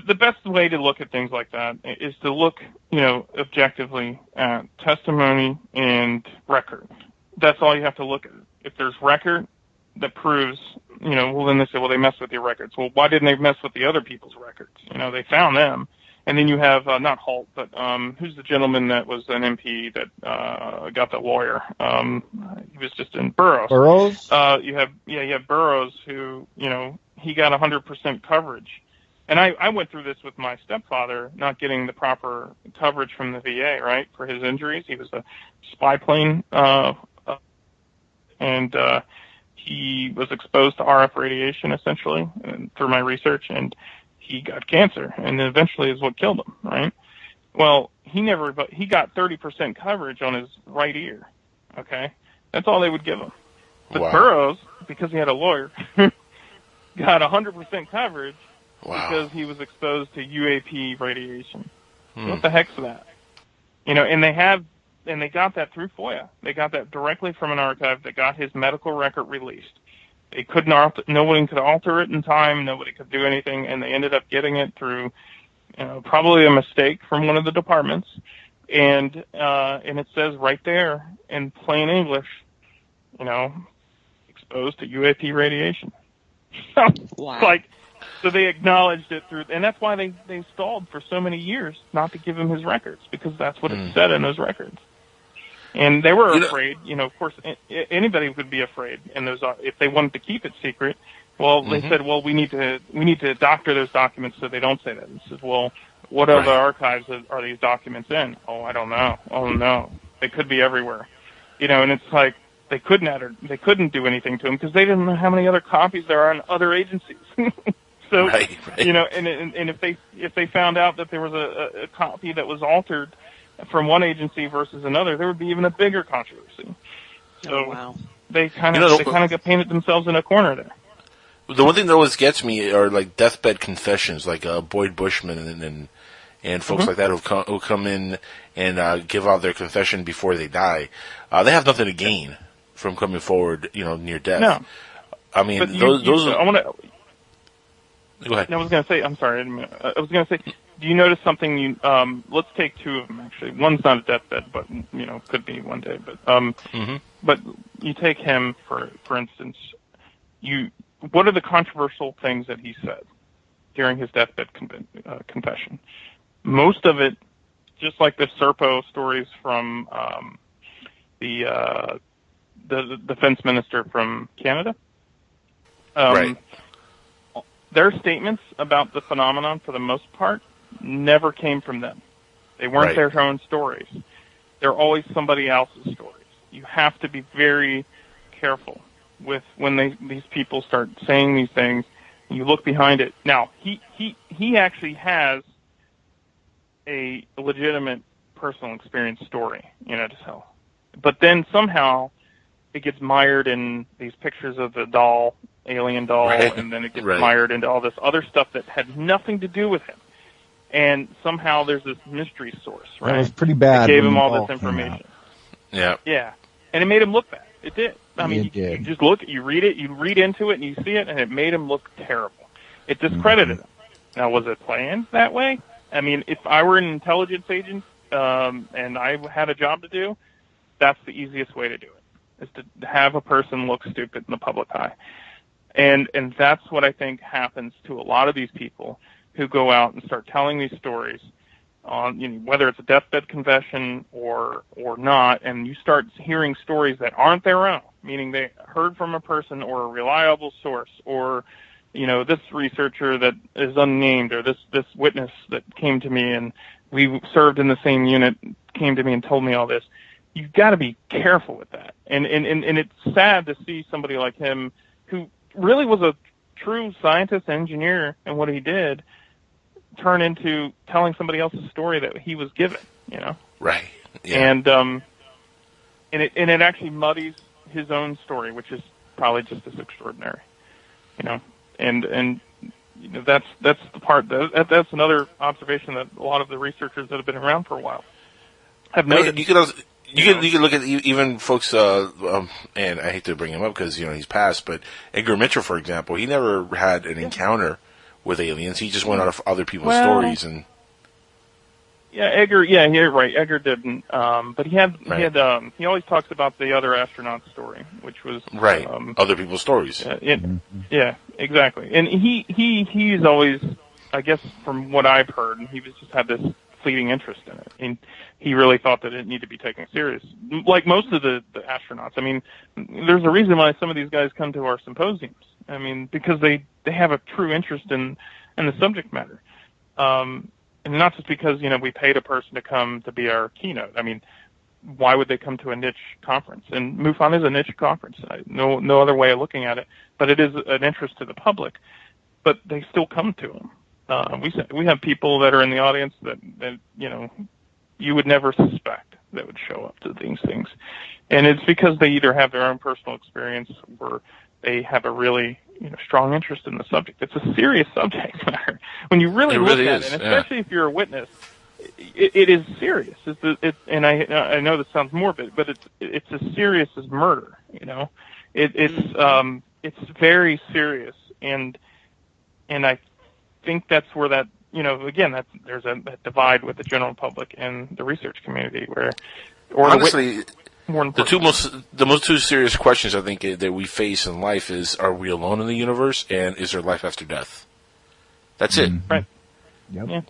the best way to look at things like that is to look, objectively at testimony and record. That's all you have to look at. If there's record that proves, well, then they say, well, they messed with your records. Well, why didn't they mess with the other people's records? They found them. And then you have, not Holt, but who's the gentleman that was an MP that got the lawyer? He was just in Burroughs. Burroughs? You have Burroughs who, he got 100% coverage. And I went through this with my stepfather, not getting the proper coverage from the VA, right, for his injuries. He was a spy plane, and he was exposed to RF radiation, essentially, through my research, and he got cancer, and eventually is what killed him, right? Well, he got 30% coverage on his right ear, okay? That's all they would give him. But Wow. Burroughs, because he had a lawyer, got 100% coverage because he was exposed to UAP radiation. What the heck's that? And they got that through FOIA. They got that directly from an archive that got his medical record released. They couldn't. Nobody could alter it in time. Nobody could do anything, and they ended up getting it through, probably a mistake from one of the departments. And it says right there in plain English, exposed to UAP radiation. Wow. So they acknowledged it through, and that's why they stalled for so many years not to give him his records, because that's what it said in those records. And they were afraid, of course, anybody would be afraid. And if they wanted to keep it secret, well, they said, well, we need to doctor those documents so they don't say that. And says, well, what other archives are these documents in? Oh, I don't know. Oh no, they could be everywhere, And it's like they couldn't do anything to them because they didn't know how many other copies there are in other agencies. So, right. And if they found out that there was a copy that was altered from one agency versus another, there would be even a bigger controversy. So they kind of got painted themselves in a corner there. The one thing that always gets me are like deathbed confessions, like Boyd Bushman and folks like that who come in and give out their confession before they die. They have nothing to gain from coming forward, near death. No, I mean, those. I want to. Go ahead. I was going to say. I'm sorry. I was going to say. Do you notice something? Let's take two of them. Actually, one's not a deathbed, but could be one day. But you take him for instance. What are the controversial things that he said during his deathbed confession? Most of it, just like the Serpo stories from the defense minister from Canada. Right. Their statements about the phenomenon, for the most part, never came from them. They weren't their own stories. They're always somebody else's stories. You have to be very careful with when these people start saying these things. You look behind it. Now, he actually has a legitimate personal experience story, to tell. But then somehow it gets mired in these pictures of the doll, alien doll, and then it gets mired into all this other stuff that had nothing to do with him. And somehow there's this mystery source, right? That was pretty bad. It gave him all this information. Yeah. Yeah. And it made him look bad. It did. I mean, It did. you just look, you read it, you read into it, and you see it, and it made him look terrible. It discredited him. Now, was it planned that way? I mean, if I were an intelligence agent and I had a job to do, that's the easiest way to do it, is to have a person look stupid in the public eye. And that's what I think happens to a lot of these people who go out and start telling these stories on, whether it's a deathbed confession or not, and you start hearing stories that aren't their own, meaning they heard from a person or a reliable source, or this researcher that is unnamed, or this witness that came to me and we served in the same unit came to me and told me all this. You've got to be careful with that. And it's sad to see somebody like him, who really was a true scientist, engineer, and what he did, turn into telling somebody else's story that he was given, Right. Yeah. And it actually muddies his own story, which is probably just as extraordinary. and that's the part that's another observation that a lot of the researchers that have been around for a while have noted. You could look at even folks, and I hate to bring him up because he's passed, but Edgar Mitchell, for example, he never had an encounter with aliens. He just went out of other people's stories and. Yeah, Edgar. Yeah, you're right. Edgar didn't, but he always talks about the other astronaut story, which was right. Other people's stories. Yeah, exactly. And he's always, I guess, from what I've heard, he just had this fleeting interest in it, and he really thought that it needed to be taken serious. Like most of the astronauts. I mean, there's a reason why some of these guys come to our symposiums. I mean, because they have a true interest in the subject matter. And not just because, we paid a person to come to be our keynote. I mean, why would they come to a niche conference? And MUFON is a niche conference. No other way of looking at it. But it is an interest to the public. But they still come to them. We have people that are in the audience that you would never suspect that would show up to these things. And it's because they either have their own personal experience or they have a really strong interest in the subject. It's a serious subject matter. When you really look at it, and especially if you're a witness, it is serious. And I know this sounds morbid, but it's as serious as murder. It's very serious, and I think that's where that again there's a divide with the general public and the research community honestly. The most two serious questions I think that we face in life is: are we alone in the universe, and is there life after death? That's it. Right. Yep.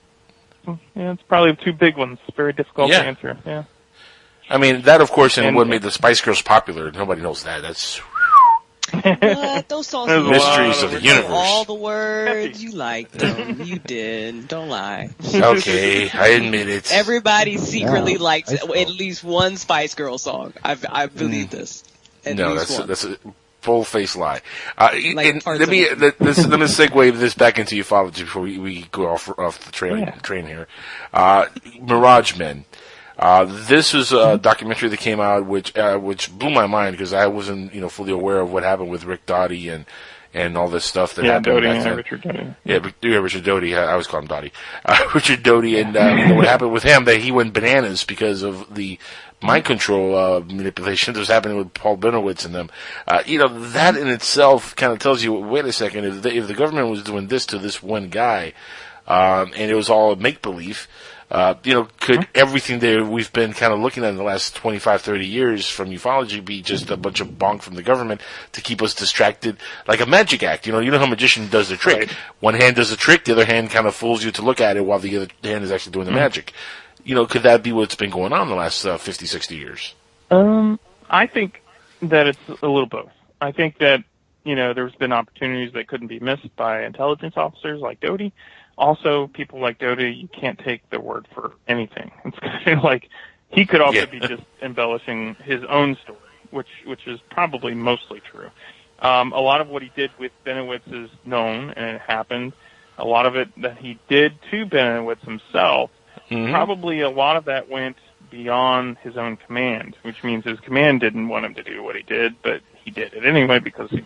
Yeah, it's probably two big ones. Very difficult to answer. Yeah. I mean, that of course, and what made the Spice Girls popular. Nobody knows that. That's what? Those songs mysteries of the universe. All the words you liked them. You did. Don't lie. Okay, I admit it. Everybody secretly likes at least one Spice Girl song. I believe this. That's a full-faced lie. Let me segue this back into ufology before we go off the train here. Mirage Men. This was a documentary that came out, which blew my mind because I wasn't, fully aware of what happened with Rick Doty and all this stuff that happened. Richard Doty. Yeah, Richard Doty. I always call him Doty. Richard Doty, and what happened with him, that he went bananas because of the mind control manipulation that was happening with Paul Benowitz and them. That in itself kind of tells you, wait a second, if the government was doing this to this one guy, and it was all make-believe, could everything that we've been kind of looking at in the last 25, 30 years from ufology be just a bunch of bonk from the government to keep us distracted, like a magic act? You know how a magician does the trick. Right. One hand does the trick, the other hand kind of fools you to look at it while the other hand is actually doing the magic. Could that be what's been going on in the last 50, 60 years? I think that it's a little both. I think that, there's been opportunities that couldn't be missed by intelligence officers like Doty. Also, people like Doty, you can't take their word for anything. It's kind of like he could also be just embellishing his own story, which is probably mostly true. A lot of what he did with Benowitz is known, and it happened. A lot of it that he did to Benowitz himself, probably a lot of that went beyond his own command, which means his command didn't want him to do what he did, but he did it anyway because it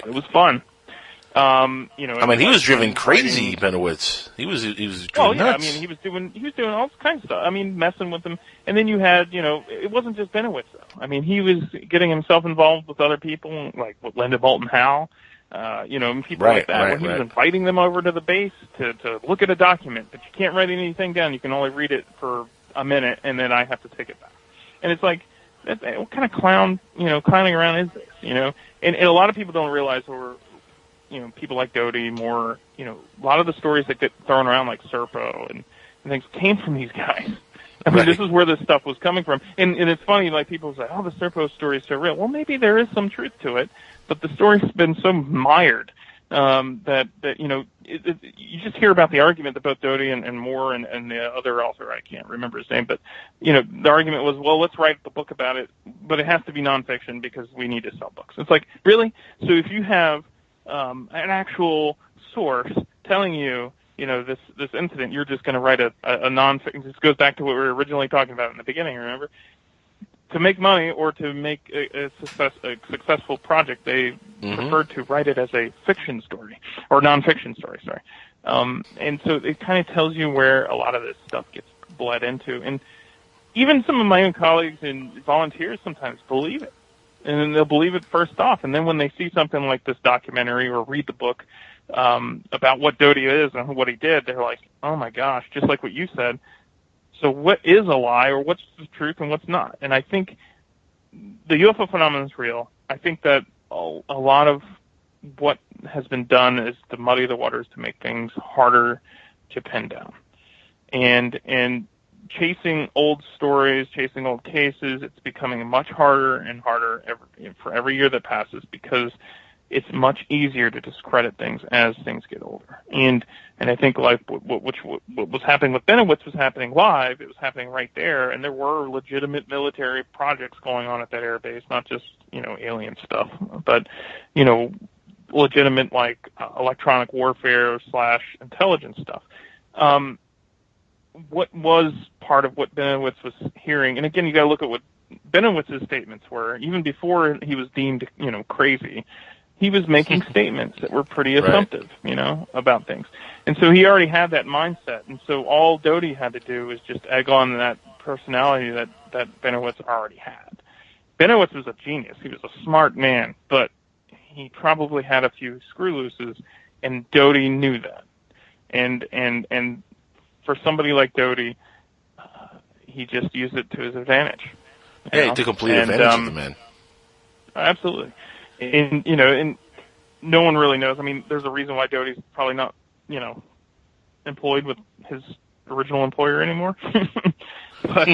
was fun. He was driven crazy, Benowitz. He was driven nuts. he was doing all kinds of stuff. Messing with them. And then you had, it wasn't just Benowitz though. He was getting himself involved with other people, like with Linda Moulton Howe, people like that. When he was inviting them over to the base to look at a document, but you can't write anything down. You can only read it for a minute, and then I have to take it back. And it's like, what kind of clowning around is this? And a lot of people don't realize people like Doty, more, a lot of the stories that get thrown around like Serpo and things came from these guys. This is where this stuff was coming from. And it's funny, like people say, the Serpo story is so real. Well, maybe there is some truth to it, but the story's been so mired that you just hear about the argument that both Doty and Moore and the other author, I can't remember his name, but the argument was, well, let's write the book about it, but it has to be nonfiction because we need to sell books. It's like, really? So if you have an actual source telling you, this incident, you're just going to write a nonfiction. This goes back to what we were originally talking about in the beginning, remember? to make money or to make a successful project, they preferred to write it as a fiction story or nonfiction story. Sorry, and so it kind of tells you where a lot of this stuff gets bled into, and even some of my own colleagues and volunteers sometimes believe it, and then they'll believe it first off, and then when they see something like this documentary or read the book about what Doty is and what he did, they're like, oh my gosh, just like what you said. So what is a lie, or what's the truth and what's not? And I think the UFO phenomenon is real. I think that a lot of what has been done is to muddy the waters to make things harder to pin down. And chasing old stories, chasing old cases, it's becoming much harder and harder for every year that passes, because it's much easier to discredit things as things get older. And I think like what was happening with Benowitz was happening live. It was happening right there, and there were legitimate military projects going on at that air base, not just, alien stuff, but, legitimate like electronic warfare / intelligence stuff. What was part of what Benowitz was hearing, and again, you got to look at what Benowitz's statements were, even before he was deemed, crazy. He was making statements that were pretty assumptive, about things. And so he already had that mindset. And so all Doty had to do was just egg on that personality that Benowitz already had. Benowitz was a genius. He was a smart man, but he probably had a few screw looses, and Doty knew that. And for somebody like Doty, he just used it to his advantage. Yeah, he took complete advantage of the man. Absolutely. And, and no one really knows. I mean, there's a reason why Doty's probably not, employed with his original employer anymore. But,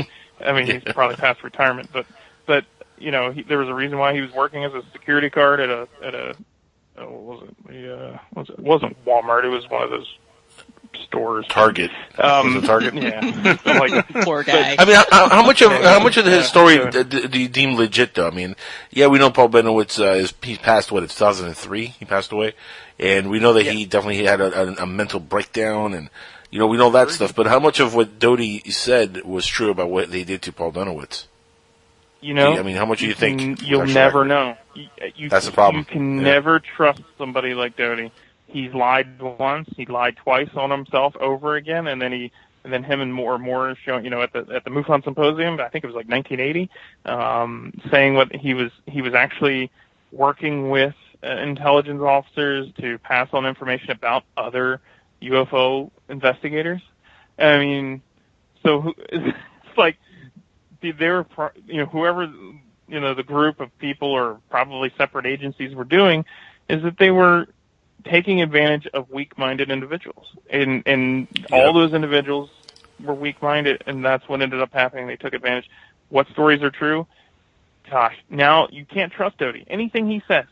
I mean, he's probably past retirement. But there was a reason why he was working as a security guard at a what was it? It wasn't Walmart. It was one of those stores. Target. Was it Target? Yeah. Poor guy. I mean, how much of his story do you deem legit, though? I mean, yeah, we know Paul Benowitz he passed, it's 2003? He passed away, and we know that he definitely had a mental breakdown, and we know that stuff. But how much of what Doty said was true about what they did to Paul Benowitz? I mean, how much do you think? You'll never know. That's the problem. You can never trust somebody like Doty. He's lied once, he lied twice on himself over again, and then him and more showing, at the MUFON Symposium, I think it was like 1980, saying what he was actually working with intelligence officers to pass on information about other UFO investigators. I mean, so it's like they were, whoever, the group of people or probably separate agencies were doing is that they were taking advantage of weak-minded individuals, and all those individuals were weak-minded, and that's what ended up happening. They took advantage. What stories are true? Gosh, now you can't trust Doty. Anything he says,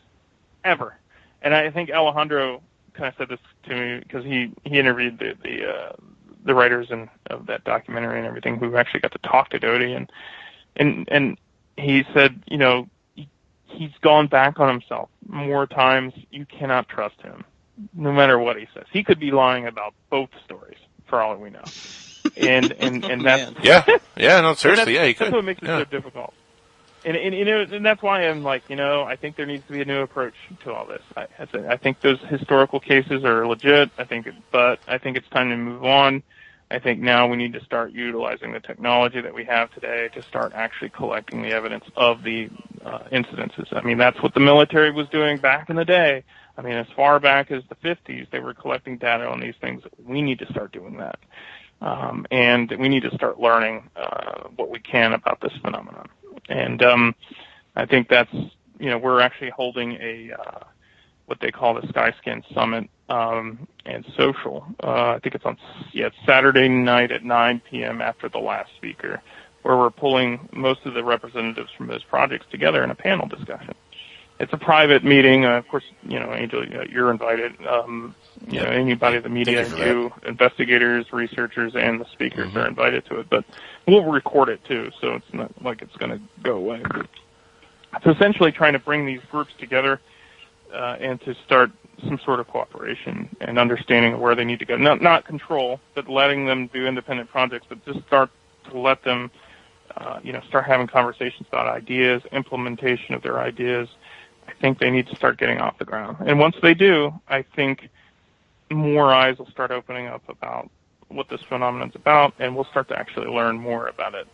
ever. And I think Alejandro kind of said this to me because he interviewed the writers of that documentary and everything, who actually got to talk to Doty, and he said, he's gone back on himself more times. You cannot trust him, no matter what he says. He could be lying about both stories, for all we know. And that's no, seriously, he could. That's what makes it so difficult. And that's why I'm like, I think there needs to be a new approach to all this. I think those historical cases are legit. But I think it's time to move on. I think now we need to start utilizing the technology that we have today to start actually collecting the evidence of the incidences. I mean, that's what the military was doing back in the day. I mean, as far back as the 50s, they were collecting data on these things. We need to start doing that. And we need to start learning what we can about this phenomenon. And I think that's, we're actually holding a what they call the Skyscan Summit and social. I think it's Saturday night at 9 p.m. after the last speaker, where we're pulling most of the representatives from those projects together in a panel discussion. It's a private meeting. Of course, Angel, you're invited. Anybody at the meeting, investigators, researchers, and the speakers are invited to it. But we'll record it too, so it's not like it's going to go away. It's essentially trying to bring these groups together and to start some sort of cooperation and understanding of where they need to go. Not control, but letting them do independent projects, but just start to let them start having conversations about ideas, implementation of their ideas, I think they need to start getting off the ground. And once they do, I think more eyes will start opening up about what this phenomenon is about, and we'll start to actually learn more about it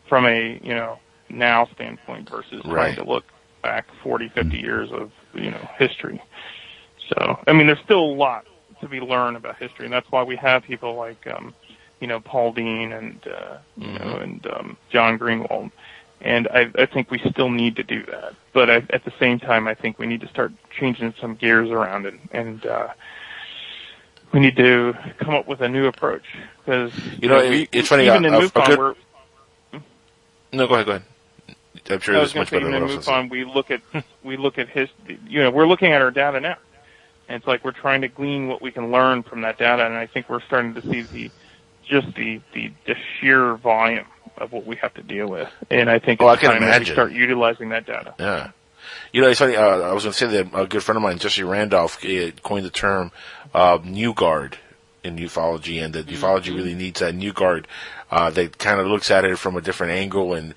from a, now standpoint versus trying to look back 40, 50 years of, history. So, I mean, there's still a lot to be learned about history, and that's why we have people like, Paul Dean and, and John Greenwald. And I think we still need to do that. But at the same time, I think we need to start changing some gears around it, and we need to come up with a new approach. Because, it's funny. Even in MUFON, No, go ahead. I'm sure this is much better than what MUFON, we look at history. We're looking at our data now. And it's like we're trying to glean what we can learn from that data, and I think we're starting to see the sheer volume of what we have to deal with. And I think it's time that we start utilizing that data. Yeah. It's funny, I was going to say that a good friend of mine, Jesse Randolph, coined the term new guard in ufology, and that ufology really needs that new guard that kind of looks at it from a different angle and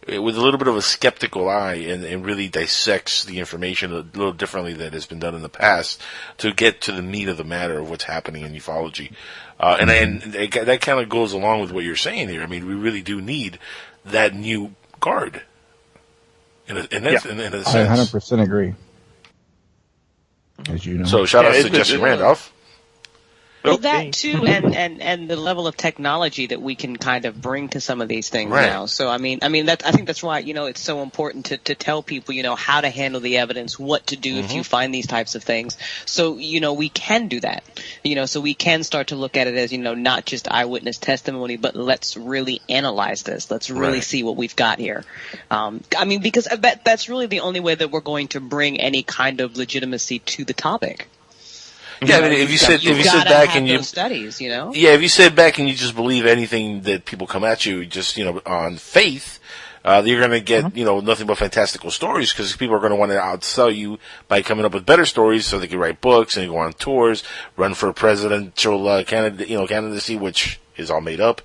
with a little bit of a skeptical eye and really dissects the information a little differently than has been done in the past to get to the meat of the matter of what's happening in ufology. And that kind of goes along with what you're saying here. I mean, we really do need that new guard. In a sense. I 100% agree. As you know. So shout out to Jesse Randolph. Well, that too, and the level of technology that we can kind of bring to some of these things now. So I think that's why it's so important to tell people how to handle the evidence, what to do if you find these types of things. So we can do that. So we can start to look at it as not just eyewitness testimony, but let's really analyze this. Let's really see what we've got here. Because that's really the only way that we're going to bring any kind of legitimacy to the topic. Yeah, I mean, if you sit back and you studies, yeah, if you sit back and you just believe anything that people come at you, just on faith, you're going to get nothing but fantastical stories because people are going to want to outsell you by coming up with better stories so they can write books and go on tours, run for presidential candidacy, which is all made up.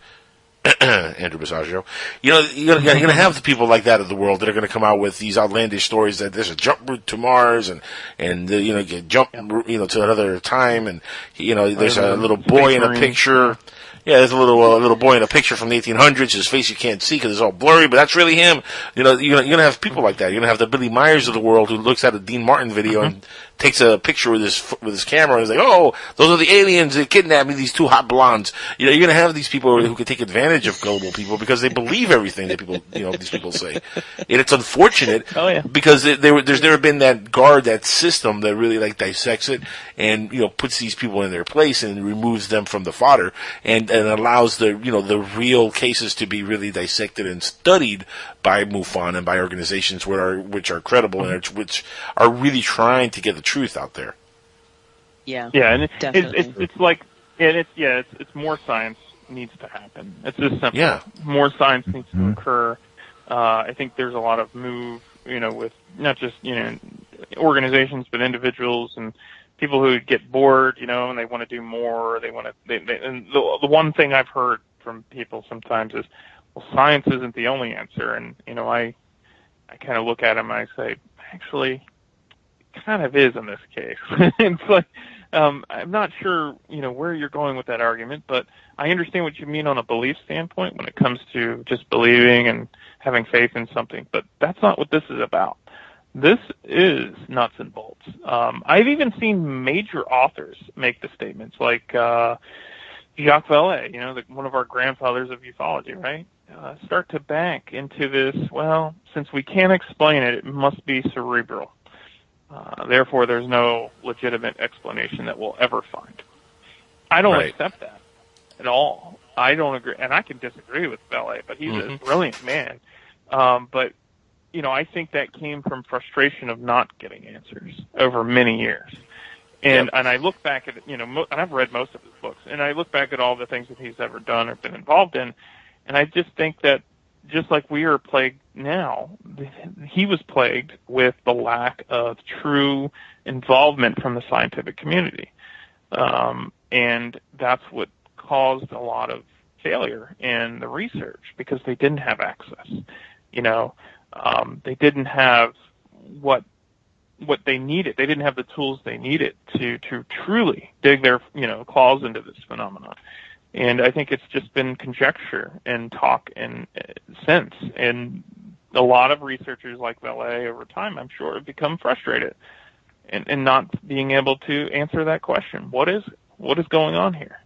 Andrew Basaggio. You're going to have the people like that of the world that are going to come out with these outlandish stories that there's a jump route to Mars and get jump to another time and there's a little boy in a picture. Yeah, there's a little boy in a picture from the 1800s. His face you can't see because it's all blurry, but that's really him. You're gonna have people like that. You're gonna have the Billy Myers of the world who looks at a Dean Martin video and takes a picture with his camera and is like, "Oh, those are the aliens that kidnapped me. These two hot blondes." You're gonna have these people who can take advantage of gullible people because they believe everything that these people say, and it's unfortunate because there's never been that guard, that system that really dissects it and puts these people in their place and removes them from the fodder and allows the real cases to be really dissected and studied by MUFON and by organizations which are credible and which are really trying to get the truth out there. Yeah, and it's more science needs to happen. It's just simple. Yeah, more science needs to occur. I think there's a lot of move, with not just organizations but individuals and people who get bored, and they want to do more. And the one thing I've heard from people sometimes is, well, science isn't the only answer. And I kind of look at them and I say, actually, it kind of is in this case. It's like I'm not sure where you're going with that argument, but I understand what you mean on a belief standpoint when it comes to just believing and having faith in something. But that's not what this is about. This is nuts and bolts. I've even seen major authors make the statements, like Jacques Vallée, one of our grandfathers of ufology, right? Start to back into this, well, since we can't explain it, it must be cerebral. Therefore, there's no legitimate explanation that we'll ever find. I don't accept that at all. I don't agree, and I can disagree with Vallée, but he's a brilliant man. But I think that came from frustration of not getting answers over many years. And I look back at and I've read most of his books, and I look back at all the things that he's ever done or been involved in, and I just think that just like we are plagued now, he was plagued with the lack of true involvement from the scientific community. And that's what caused a lot of failure in the research because they didn't have access. They didn't have what they needed. They didn't have the tools they needed to truly dig their claws into this phenomenon. And I think it's just been conjecture and talk and sense. And a lot of researchers like Vallée over time, I'm sure, have become frustrated and not being able to answer that question. What is going on here?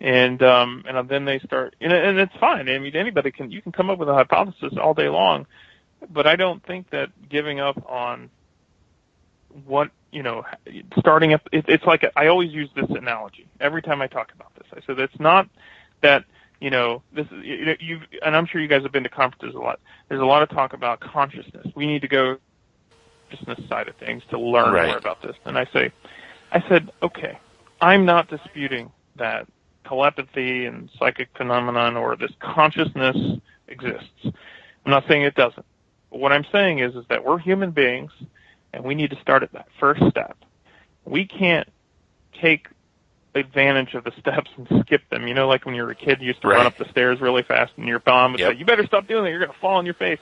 And then they start, and it's fine. I mean, you can come up with a hypothesis all day long, but I don't think that giving up on starting up, it's like, I always use this analogy every time I talk about this. I said, it's not that, this is, and I'm sure you guys have been to conferences a lot. There's a lot of talk about consciousness. We need to go consciousness side of things to learn more about this. And I said, okay, I'm not disputing that telepathy and psychic phenomenon or this consciousness exists. I'm not saying it doesn't. But what I'm saying is that we're human beings, and we need to start at that first step. We can't take advantage of the steps and skip them. Like when you were a kid, you used to run up the stairs really fast, and your mom would say, you better stop doing that, you're going to fall on your face.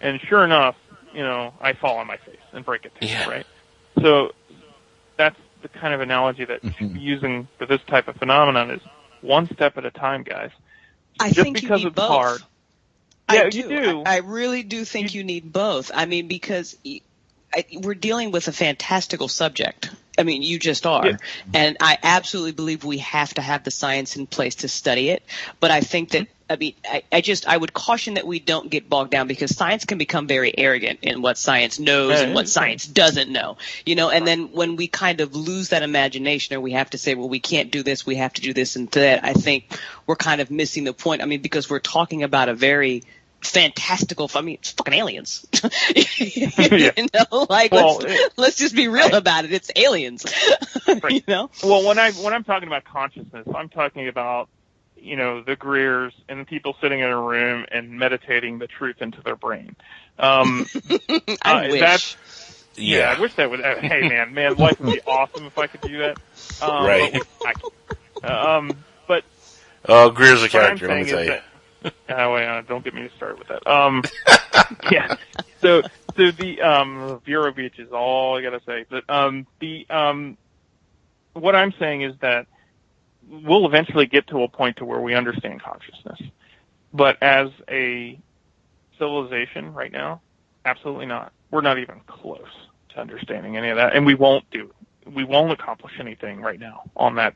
And sure enough, I fall on my face and break it too, right? So that's the kind of analogy that you should be using for this type of phenomenon is one step at a time, guys. I Just think because you need it's both. hard. I Yeah, do. you do. I really do think you need both. I mean, because we're dealing with a fantastical subject. I mean, you just are. Yeah. And I absolutely believe we have to have the science in place to study it. But I think that, I would caution that we don't get bogged down because science can become very arrogant in what science knows and what science doesn't know. And then when we kind of lose that imagination or we have to say, well, we can't do this, we have to do this and that, I think we're kind of missing the point. I mean, because we're talking about a very fantastical, it's fucking aliens. Let's just be real about it. It's aliens. Right. Well, when I'm talking about consciousness, I'm talking about the Greers and the people sitting in a room and meditating the truth into their brain. I wish. I wish that would. Hey, man, life would be awesome if I could do that. Right. But Greer's a character. Let me tell you. Don't get me started with that. Yeah. So the Vero Beach is all I gotta say. But what I'm saying is that we'll eventually get to a point to where we understand consciousness. But as a civilization right now, absolutely not. We're not even close to understanding any of that, and we won't accomplish anything right now on that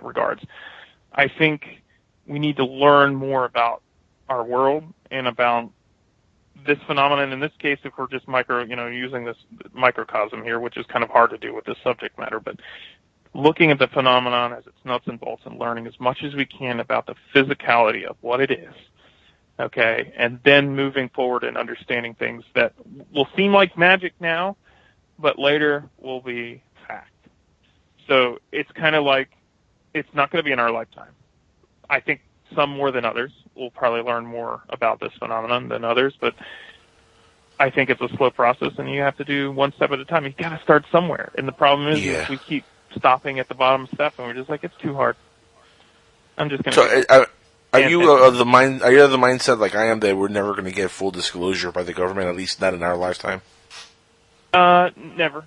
regards. I think we need to learn more about our world and about this phenomenon. In this case, if we're just using this microcosm here, which is kind of hard to do with this subject matter, but looking at the phenomenon as its nuts and bolts and learning as much as we can about the physicality of what it is, okay, and then moving forward and understanding things that will seem like magic now, but later will be fact. So it's kind of like it's not going to be in our lifetime. I think some more than others will probably learn more about this phenomenon than others, but I think it's a slow process, and you have to do one step at a time. You got to start somewhere, and the problem is we keep stopping at the bottom step, and we're just like, it's too hard. I'm just going to. So, are you of the mindset like I am that we're never going to get full disclosure by the government, at least not in our lifetime? Never.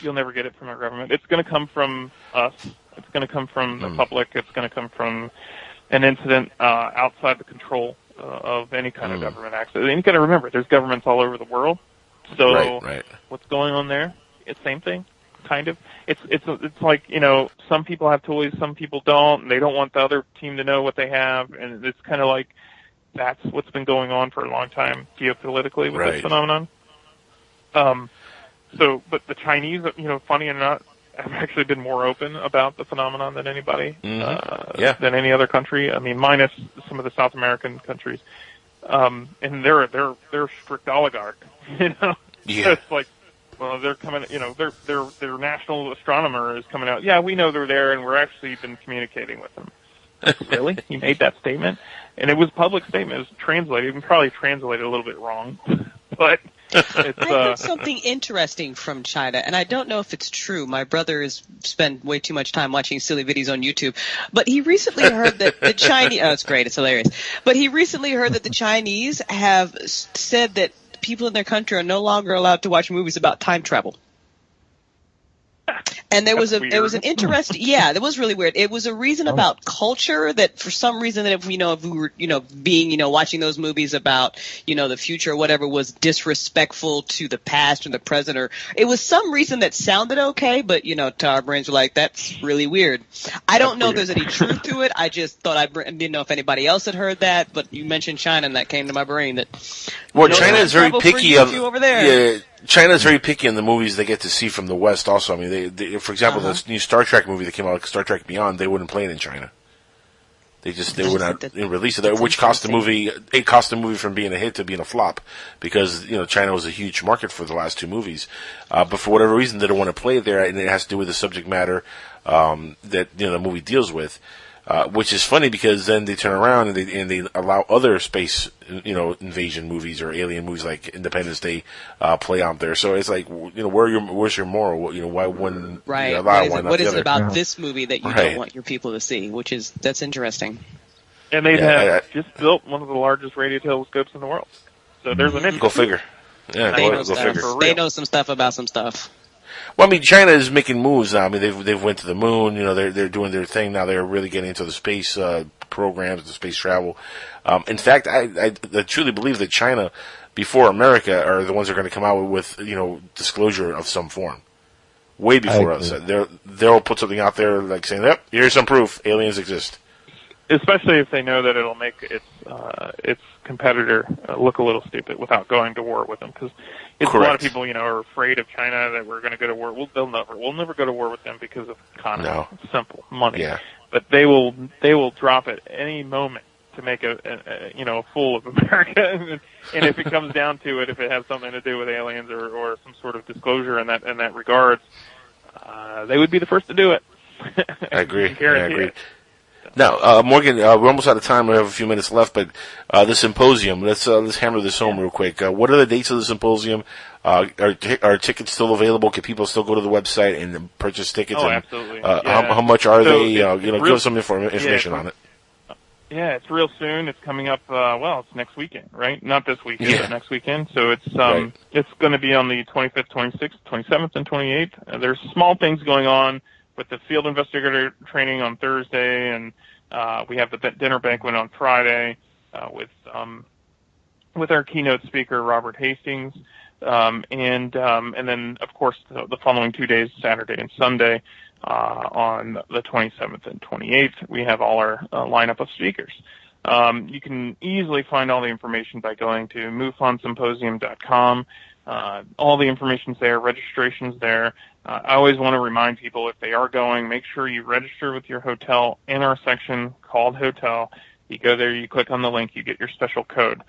You'll never get it from our government. It's going to come from us. It's going to come from the public. It's going to come from an incident outside the control of any kind of government access. And you got to remember, there's governments all over the world. So what's going on there? It's the same thing, kind of. It's like, some people have toys, some people don't, and they don't want the other team to know what they have, and it's kind of like that's what's been going on for a long time geopolitically with this phenomenon. But the Chinese, funny or not, have actually been more open about the phenomenon than anybody, than any other country. I mean, minus some of the South American countries. And they're strict oligarch, So it's like, well, they're coming, their national astronomer is coming out. Yeah, we know they're there, and we're actually been communicating with them. Really? He made that statement? And it was a public statement. It was translated. You can probably translate it a little bit wrong. But I heard something interesting from China, and I don't know if it's true. My brother has spent way too much time watching silly videos on YouTube, but he recently heard that the Chinese... Oh, it's great. It's hilarious. But he recently heard that the Chinese have said that people in their country are no longer allowed to watch movies about time travel. And there was an interesting, that was really weird. It was a reason about culture that for some reason that if we were, being, watching those movies about, the future or whatever was disrespectful to the past or the present, or it was some reason that sounded okay, but, to our brains were like, that's really weird. I don't know if there's any truth to it. I just thought I didn't know if anybody else had heard that, but you mentioned China and that came to my brain that. Well, China is very picky over there. Yeah. China's very picky in the movies they get to see from the West also. I mean, they for example, this new Star Trek movie that came out, like Star Trek Beyond, they wouldn't play it in China. They would not release it, which cost the movie from being a hit to being a flop, because, China was a huge market for the last two movies. But for whatever reason, they don't want to play it there, and it has to do with the subject matter, that, the movie deals with. Which is funny because then they turn around and they allow other space, invasion movies or alien movies like Independence Day, play out there. So it's like, where's your moral? Why wouldn't right? What is it about this movie that you don't want your people to see? That's interesting. And they have just built one of the largest radio telescopes in the world. So there's an issue. Go figure. Yeah, go figure. They know some stuff about some stuff. Well, I mean, China is making moves now. I mean, they've went to the moon. They're doing their thing now. They're really getting into the space programs, the space travel. In fact, I truly believe that China, before America, are the ones that are going to come out with disclosure of some form, way before us. They'll put something out there like saying, "Yep, here's some proof aliens exist." Especially if they know that it'll make its competitor look a little stupid without going to war with them, because a lot of people are afraid of China, that we're going to go to war. We'll never go to war with them because of economy. No. It's simple, money. Yeah. But they will drop at any moment to make a fool of America. And if it comes down to it, if it has something to do with aliens or some sort of disclosure in that regards, they would be the first to do it. I agree. It. Now, Morgan, we're almost out of time. We have a few minutes left, but the symposium. Let's hammer this home real quick. What are the dates of the symposium? Are tickets still available? Can people still go to the website and purchase tickets? Oh, absolutely. How much are they? Give us some information on it. Yeah, it's real soon. It's coming up. It's next weekend, right? Not this weekend, but next weekend. So it's it's going to be on the 25th, 26th, 27th, and 28th. There's small things going on with the field investigator training on Thursday, and we have the dinner banquet on Friday with our keynote speaker Robert Hastings, and then of course the following 2 days, Saturday and Sunday, on the 27th and 28th, we have all our lineup of speakers. You can easily find all the information by going to MUFONsymposium.com. All the information's there, registration's there. I always want to remind people, if they are going, make sure you register with your hotel in our section called Hotel. You go there, you click on the link, you get your special code.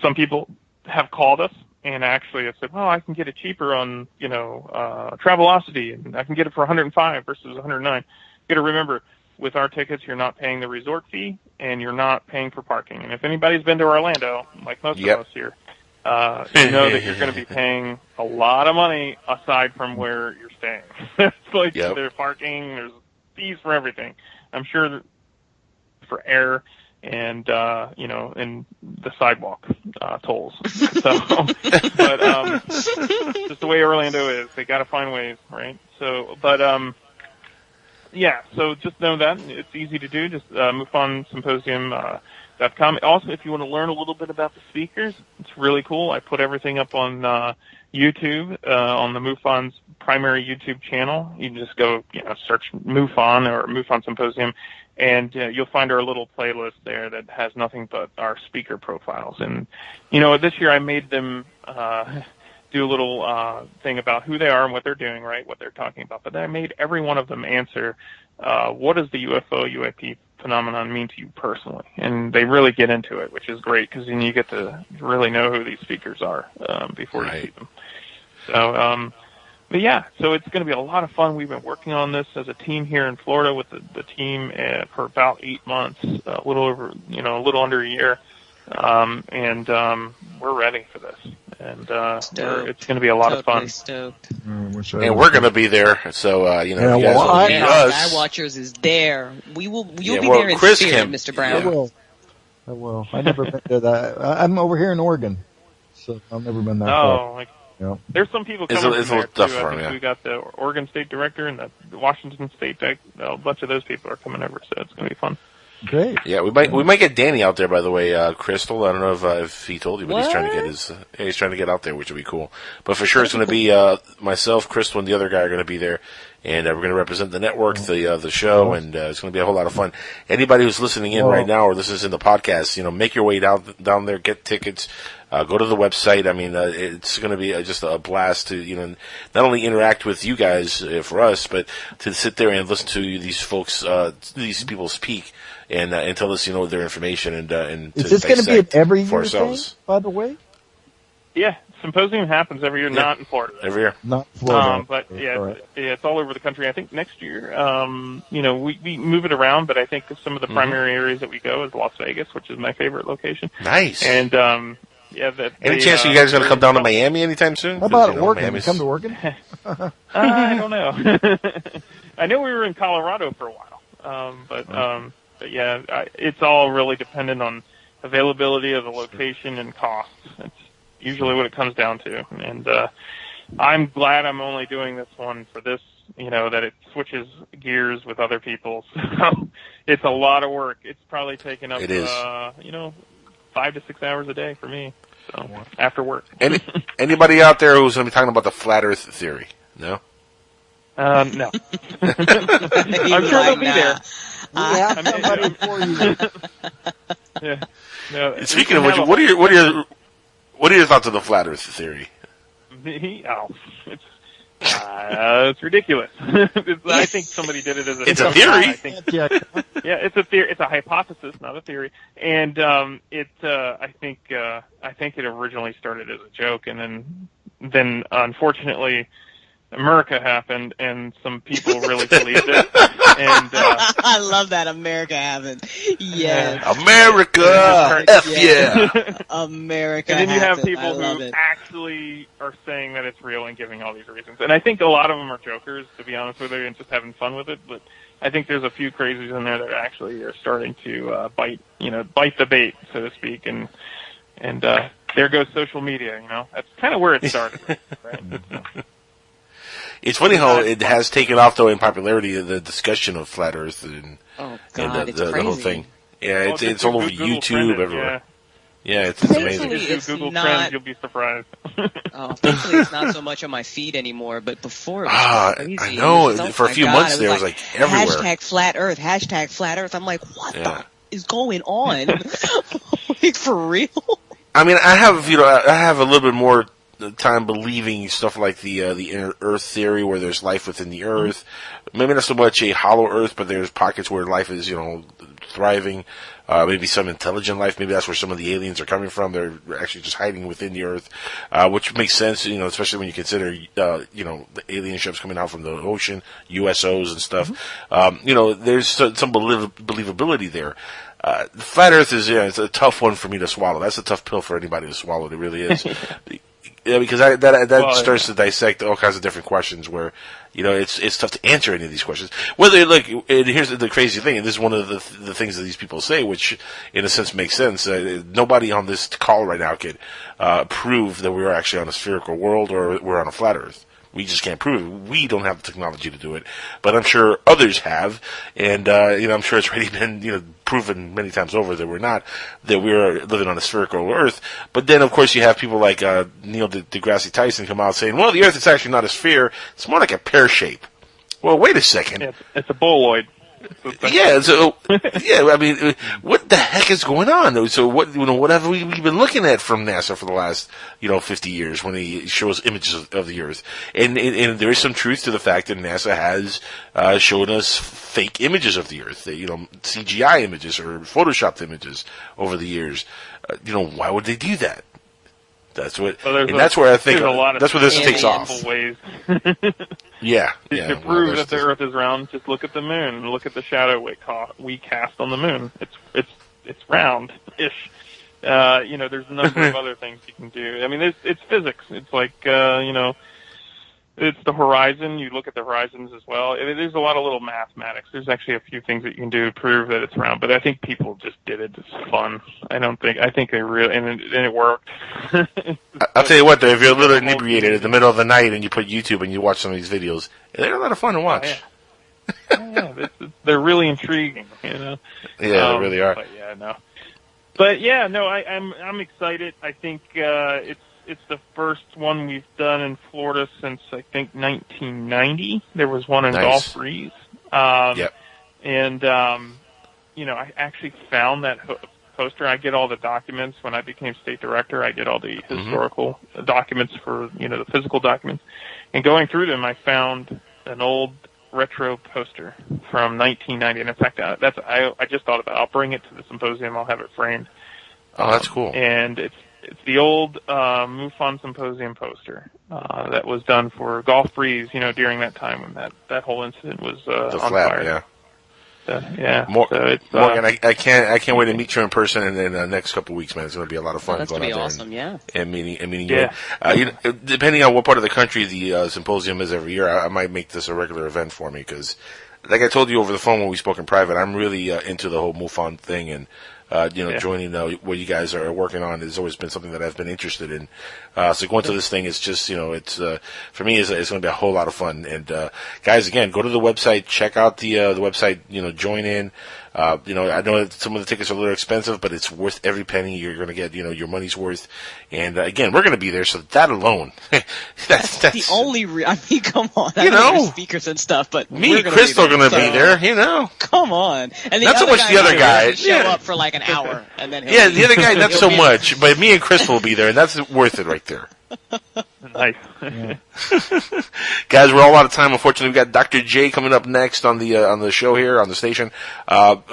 Some people have called us and actually have said, well, I can get it cheaper on, Travelocity, and I can get it for $105 versus $109. You got to remember, with our tickets, you're not paying the resort fee and you're not paying for parking. And if anybody's been to Orlando, like most of us here, you know that you're going to be paying a lot of money aside from where you're staying. It's like there's parking, there's fees for everything. I'm sure that for air and and the sidewalk tolls. So, but just the way Orlando is, they got to find ways, right? So, but so just know that it's easy to do. Just MUFONsymposium.com. Also, if you want to learn a little bit about the speakers, it's really cool. I put everything up on YouTube, on the MUFON's primary YouTube channel. You can just go, search MUFON or MUFON Symposium, and you'll find our little playlist there that has nothing but our speaker profiles. And, this year I made them do a little thing about who they are and what they're doing, right, what they're talking about. But then I made every one of them answer, what does the UFO-UAP phenomenon mean to you personally? And they really get into it, which is great, because then you get to really know who these speakers are before you see them. So, so it's going to be a lot of fun. We've been working on this as a team here in Florida with the team for about 8 months, a little under a year. And we're ready for this. And it's going to be a lot of fun. Stoked. And we're going to be there, so you know, you guys will meet us. Skywatchers is there. You'll be there in Chris spirit, Mr. Brown. I will. I've never been to that. I'm over here in Oregon, so I've never been that far. There's some people coming from there, too. I think we got the Oregon State Director and the Washington State, a bunch of those people are coming over, so it's going to be fun. Great. Yeah, we might get Danny out there, by the way, Crystal. I don't know if he told you, but he's trying to get out there, which would be cool. But for sure, it's going to be myself, Crystal, and the other guy are going to be there, and we're going to represent the network, the show, and it's going to be a whole lot of fun. Anybody who's listening in right now or listens in the podcast, make your way down there, get tickets. Go to the website. I mean, it's going to be just a blast to, not only interact with you guys for us, but to sit there and listen to these folks, these people speak and tell us, their information and is this going to be an every year thing, by the way? Yeah, Symposium happens every year, not in Florida. Every year, not in Florida. But it's all over the country. I think next year, we move it around, but I think some of the primary areas that we go is Las Vegas, which is my favorite location. Nice. And any chance you guys are going to come down to Miami anytime soon? How about Oregon? Come to Oregon? I don't know. I know we were in Colorado for a while, but it's all really dependent on availability of the location and costs. It's usually what it comes down to. And I'm glad I'm only doing this one for this, that it switches gears with other people. So it's a lot of work. It's probably taken up, 5 to 6 hours a day for me. So after work. Anybody out there who's going to be talking about the flat Earth theory? No. No. I'm sure they'll be there. Somebody for you. Yeah. No, speaking of which, what are your thoughts on the flat Earth theory? It's ridiculous. I think somebody did it as it's a theory. It's a theory. It's a hypothesis, not a theory. And I think it originally started as a joke, and then unfortunately, America happened, and some people really believed it. And I love that America happened. Yes, America, yeah, America. And then you have happened. people who actually are saying that it's real and giving all these reasons. And I think a lot of them are jokers, to be honest with you, and just having fun with it. But I think there's a few crazies in there that actually are starting to bite the bait, so to speak. And there goes social media. That's kind of where it started, right? So. It's funny how it has taken off, though, in popularity, the discussion of flat Earth and the whole thing. Yeah, it's all over YouTube, everywhere. Yeah, it's amazing. If you Google Trends, you'll be surprised. Thankfully, it's not so much on my feed anymore, but before it was crazy. I know. For a few months there, it was like everywhere. Hashtag flat Earth. I'm like, what the is going on? Like, for real? I mean, I have a little bit more time believing stuff like the inner Earth theory, where there's life within the Earth. Maybe not so much a hollow Earth, but there's pockets where life is, thriving. Maybe some intelligent life. Maybe that's where some of the aliens are coming from. They're actually just hiding within the Earth, which makes sense, especially when you consider, the alien ships coming out from the ocean, USOs and stuff. There's some believability there. The flat Earth is, it's a tough one for me to swallow. That's a tough pill for anybody to swallow. It really is. Yeah, because that starts to dissect all kinds of different questions where, it's tough to answer any of these questions. Here's the crazy thing, and this is one of the things that these people say, which in a sense makes sense. Nobody on this call right now could prove that we're actually on a spherical world or we're on a flat Earth. We just can't prove it. We don't have the technology to do it, but I'm sure others have, and I'm sure it's already been proven many times over that we're living on a spherical Earth. But then, of course, you have people like Neil deGrasse Tyson come out saying, "Well, the Earth is actually not a sphere; it's more like a pear shape." Well, wait a second. Yeah, it's a boloid. Yeah, I mean, what the heck is going on? So what have we been looking at from NASA for the last, 50 years when he shows images of the Earth? And there is some truth to the fact that NASA has shown us fake images of the Earth, CGI images or photoshopped images over the years. Why would they do that? That's what, that's where I think that's where this takes off. Ways. Yeah. To prove that the Earth is round, just look at the moon and look at the shadow we cast on the moon. It's round-ish. there's a number of other things you can do. I mean, it's physics. It's like, it's the horizon. You look at the horizons as well. There's a lot of little mathematics. There's actually a few things that you can do to prove that it's round, but I think people just did it. It's fun. I think they really, and it worked. I'll tell you what, though, if you're a little inebriated in the middle of the night and you put YouTube and you watch some of these videos, they're a lot of fun to watch. They're really intriguing, Yeah, they really are. I'm excited. I think, it's the first one we've done in Florida since, I think, 1990. There was one in Gulf Breeze. And, I actually found that poster. I get all the documents when I became state director. I get all the historical documents for, the physical documents. And going through them, I found an old retro poster from 1990. And in fact, I just thought about it. I'll bring it to the symposium. I'll have it framed. Oh, that's cool. And it's the old MUFON Symposium poster that was done for Gulf Breeze, during that time when that whole incident was on fire. Morgan, I can't wait to meet you in person in the next couple of weeks, man. It's going to be a lot of fun. That's going to be awesome, and meeting you. Depending on what part of the country the symposium is every year, I might make this a regular event for me because, like I told you over the phone when we spoke in private, I'm really into the whole MUFON thing and. Joining what you guys are working on has always been something that I've been interested in. So going to this thing is just, it's for me, it's going to be a whole lot of fun. And guys, again, go to the website, check out the website, join in. I know that some of the tickets are a little expensive, but it's worth every penny. You're going to get, your money's worth. And again, we're going to be there, so that alone, that's the only. Come on, I know there's speakers and stuff, but me and Crystal are going to be there. Come on, and not so much the other guy. Show up for like an hour, and then the other guy not so much, but me and Crystal will be there, and that's worth it right there. Nice. Guys, we're all out of time. Unfortunately, we've got Dr. J coming up next on the show here on the station.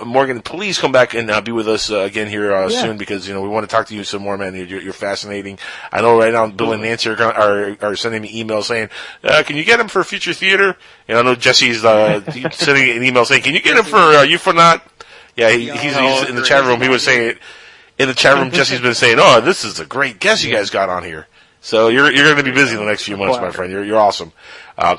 Morgan, please come back and be with us again here soon because we want to talk to you some more, man. You're fascinating. I know right now Bill and Nancy are sending me emails saying, "Can you get him for future theater?" And I know Jesse's sending an email saying, "Can you get him for Ufonaut?" Yeah, he's in the chat room. He was saying in the chat room. Jesse's been saying, "Oh, this is a great guest you guys got on here." So you're going to be busy the next few months, my friend. You're awesome.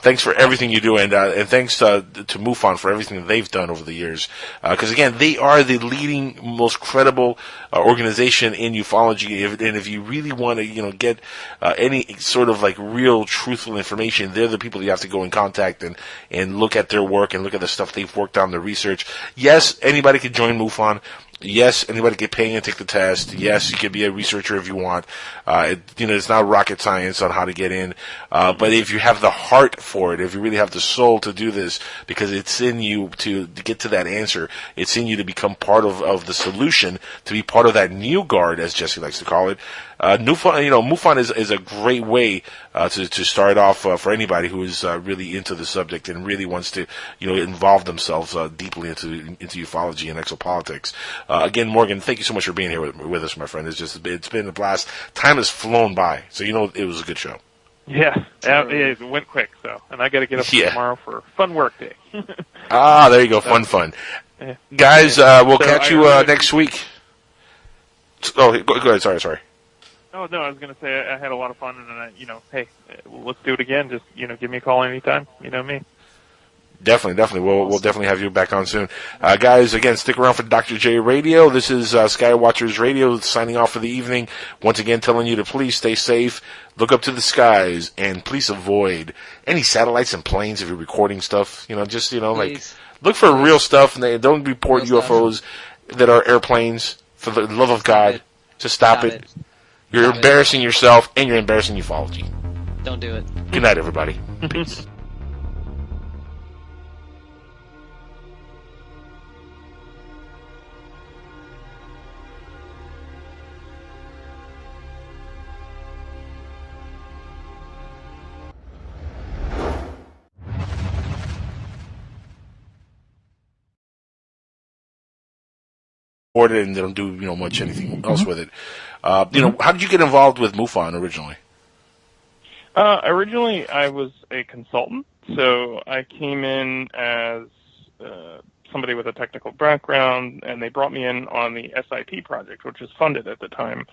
Thanks for everything you do, and thanks to MUFON for everything that they've done over the years. Because again, they are the leading, most credible organization in ufology. If you really want to, get any sort of like real, truthful information, they're the people you have to go in contact and look at their work and look at the stuff they've worked on, the research. Yes, anybody can join MUFON. Yes, anybody can pay and take the test. Yes, you can be a researcher if you want. It's not rocket science on how to get in. But if you have the heart for it, if you really have the soul to do this, because it's in you to get to that answer, it's in you to become part of the solution, to be part of that new guard, as Jesse likes to call it. MUFON is a great way to start off for anybody who is really into the subject and really wants to involve themselves deeply into ufology and exopolitics. Again, Morgan, thank you so much for being here with us, my friend. It's been a blast. Time has flown by, so it was a good show. Yeah, it went quick. And I got to get up tomorrow for a fun work day. There you go, fun. Yeah. Guys, we'll catch you next week. Oh, go ahead. Sorry. Oh, no, I was going to say I had a lot of fun, and, hey, let's do it again. Just, give me a call anytime. You know me. Definitely. We'll definitely have you back on soon. Guys, again, stick around for Dr. J Radio. This is Skywatchers Radio signing off for the evening. Once again, telling you to please stay safe, look up to the skies, and please avoid any satellites and planes if you're recording stuff. Look for real stuff, and don't report UFOs that are airplanes. For the love of God, just stop it. You're embarrassing yourself, and you're embarrassing ufology. Don't do it. Good night, everybody. Peace. And they don't do much anything else with it. How did you get involved with MUFON originally? Originally, I was a consultant, so I came in as somebody with a technical background, and they brought me in on the SIP project, which was funded at the time,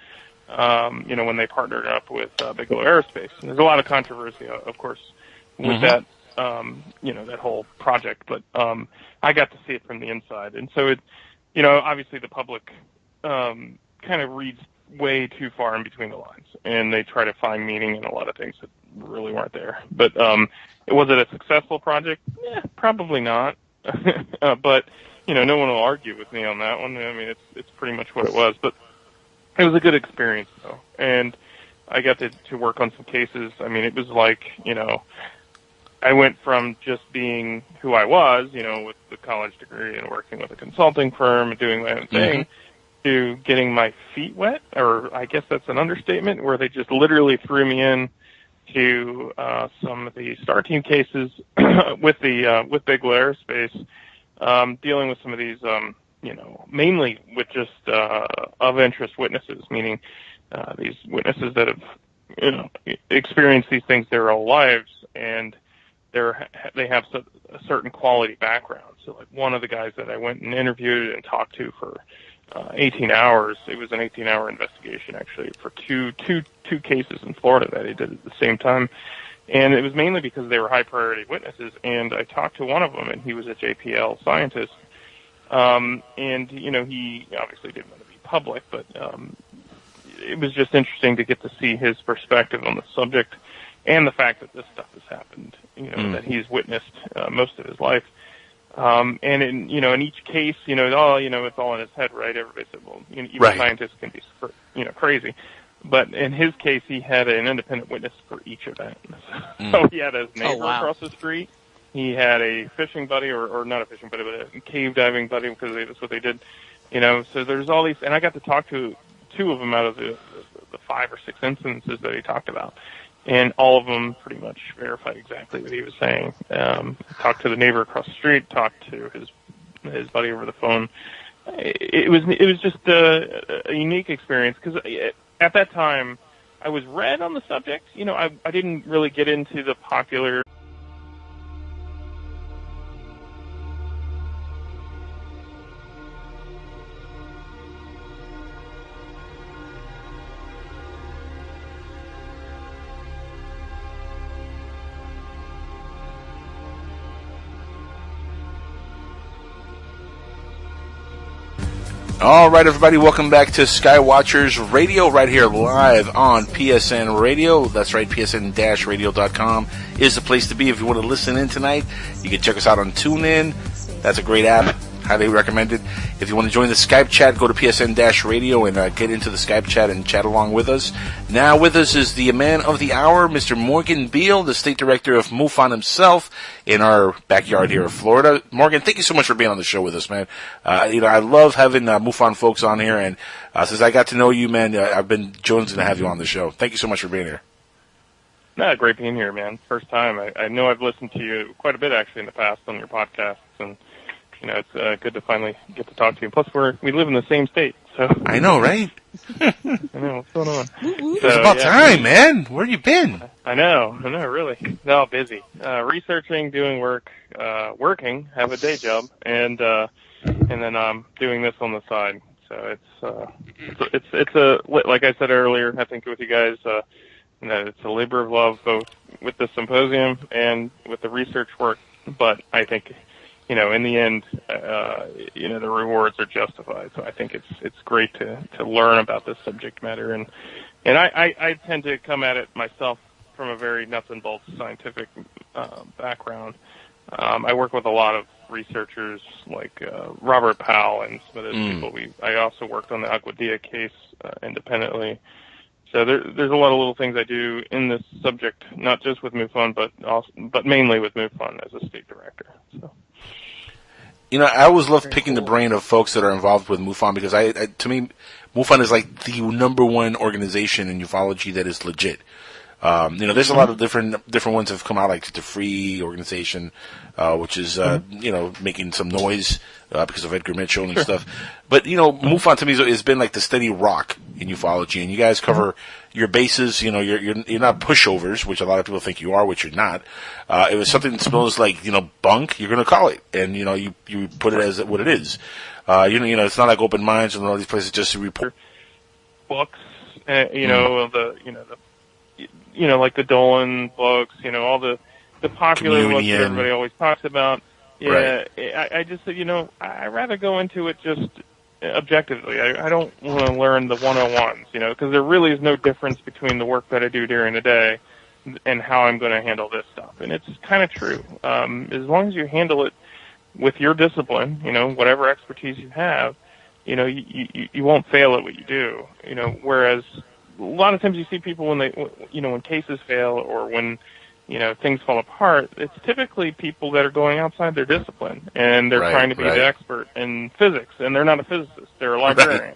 when they partnered up with Beall Aerospace. And there's a lot of controversy, of course, with that, that whole project, but I got to see it from the inside. And so it, obviously the public kind of reads way too far in between the lines, and they try to find meaning in a lot of things that really weren't there. But was it a successful project? Yeah, probably not. But no one will argue with me on that one. I mean, it's pretty much what it was. But it was a good experience, though, and I got to work on some cases. I mean, it was like I went from just being who I was, with the college degree and working with a consulting firm and doing my own thing, to getting my feet wet, or I guess that's an understatement, where they just literally threw me in to some of the STAR team cases with Beall Aerospace, dealing with some of these, mainly with just of interest witnesses, meaning these witnesses that have, experienced these things their whole lives, and they have a certain quality background. So, like, one of the guys that I went and interviewed and talked to for 18 hours. It was an 18-hour investigation, actually, for two cases in Florida that he did at the same time. And it was mainly because they were high-priority witnesses, and I talked to one of them, and he was a JPL scientist. And, he obviously didn't want to be public, but it was just interesting to get to see his perspective on the subject and the fact that this stuff has happened, that he's witnessed most of his life. And in each case, it's all in his head, right? Everybody said, well, even scientists can be, crazy. But in his case, he had an independent witness for each event. So he had his neighbor across the street. He had a fishing buddy, or not a fishing buddy, but a cave diving buddy, because that's what they did. So there's all these, and I got to talk to two of them out of the 5 or 6 instances that he talked about. And all of them pretty much verified exactly what he was saying. Talked to the neighbor across the street, talked to his buddy over the phone. It was just a unique experience, because at that time I was read on the subject. I didn't really get into the popular. All right, everybody, welcome back to Skywatchers Radio, right here live on PSN Radio. That's right, psn-radio.com is the place to be if you want to listen in tonight. You can check us out on TuneIn. That's a great app. Highly recommended. If you want to join the Skype chat, go to PSN-radio and get into the Skype chat and chat along with us. Now with us is the man of the hour, Mr. Morgan Beall, the state director of MUFON himself in our backyard here in Florida. Morgan, thank you so much for being on the show with us, man. I love having MUFON folks on here, and since I got to know you, man, I've been jonesing to have you on the show. Thank you so much for being here. No, great being here, man. First time. I know I've listened to you quite a bit, actually, in the past on your podcasts, and it's good to finally get to talk to you. Plus, we live in the same state, so. I know, right? I know, what's going on? It's about time, man. Where you been? I know, really. No, busy. Researching, doing work, working, have a day job, and then doing this on the side. So it's like I said earlier, I think with you guys, it's a labor of love, both with the symposium and with the research work. But I think, in the end, the rewards are justified. So I think it's great to learn about this subject matter, and I tend to come at it myself from a very nuts and bolts scientific background. I work with a lot of researchers like Robert Beall and some of those people. I also worked on the Aguadilla case independently. So there's a lot of little things I do in this subject, not just with MUFON, but mainly with MUFON as a state director. So. I always love picking the brain of folks that are involved with MUFON, because to me, MUFON is like the number one organization in ufology that is legit. There's a lot of different ones that have come out, like the Free organization, which is, making some noise, because of Edgar Mitchell and stuff. But, MUFON to me has been like the steady rock in ufology, and you guys cover your bases. You're not pushovers, which a lot of people think you are, which you're not. If it's something that smells like, bunk, you're going to call it, and, you put it as what it is. It's not like Open Minds and all these places just to report books, like the Dolan books, all the popular books that everybody always talks about. Yeah, right. I just said, I'd rather go into it just objectively. I don't want to learn the 101s, because there really is no difference between the work that I do during the day and how I'm going to handle this stuff. And it's kind of true. As long as you handle it with your discipline, whatever expertise you have, you won't fail at what you do. Whereas a lot of times you see people when when cases fail or when things fall apart, it's typically people that are going outside their discipline and they're trying to be the expert in physics, and they're not a physicist; they're a librarian.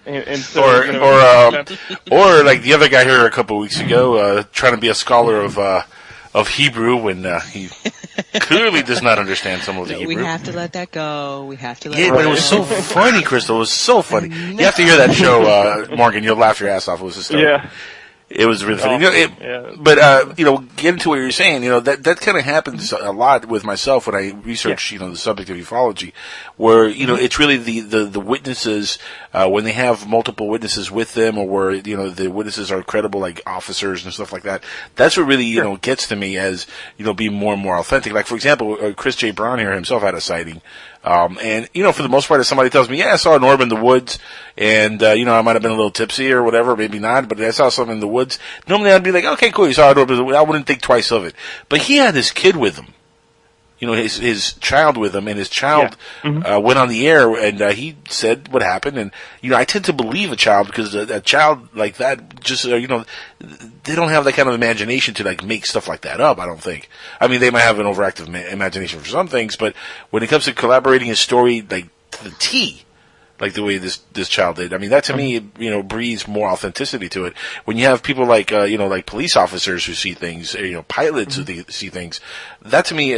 Right. And so, or like the other guy here a couple of weeks ago, trying to be a scholar of Hebrew when he clearly does not understand some of the Hebrew. We have to let that go. But it was so funny, Crystal. It was so funny. You have to hear that show, Morgan. You'll laugh your ass off. It was hysterical. Yeah. It was really funny. But get into what you're saying. That kind of happens a lot with myself when I research, the subject of ufology, where it's really the witnesses when they have multiple witnesses with them, or where the witnesses are credible, like officers and stuff like that. That's what really gets to me as being more and more authentic. Like for example, Chris J. Brown here himself had a sighting. And for the most part, if somebody tells me, I saw an orb in the woods, and, I might have been a little tipsy or whatever, maybe not, but I saw something in the woods, normally I'd be like, okay, cool, you saw an orb in the woods. I wouldn't think twice of it. But he had his kid with him. His child with him, and his child went on the air, and he said what happened. And I tend to believe a child, because a child like that just they don't have that kind of imagination to like make stuff like that up. I don't think. I mean, they might have an overactive imagination for some things, but when it comes to collaborating a story like to the T, like the way this child did. I mean, that to me, breathes more authenticity to it. When you have people like, like police officers who see things, pilots who see things, that to me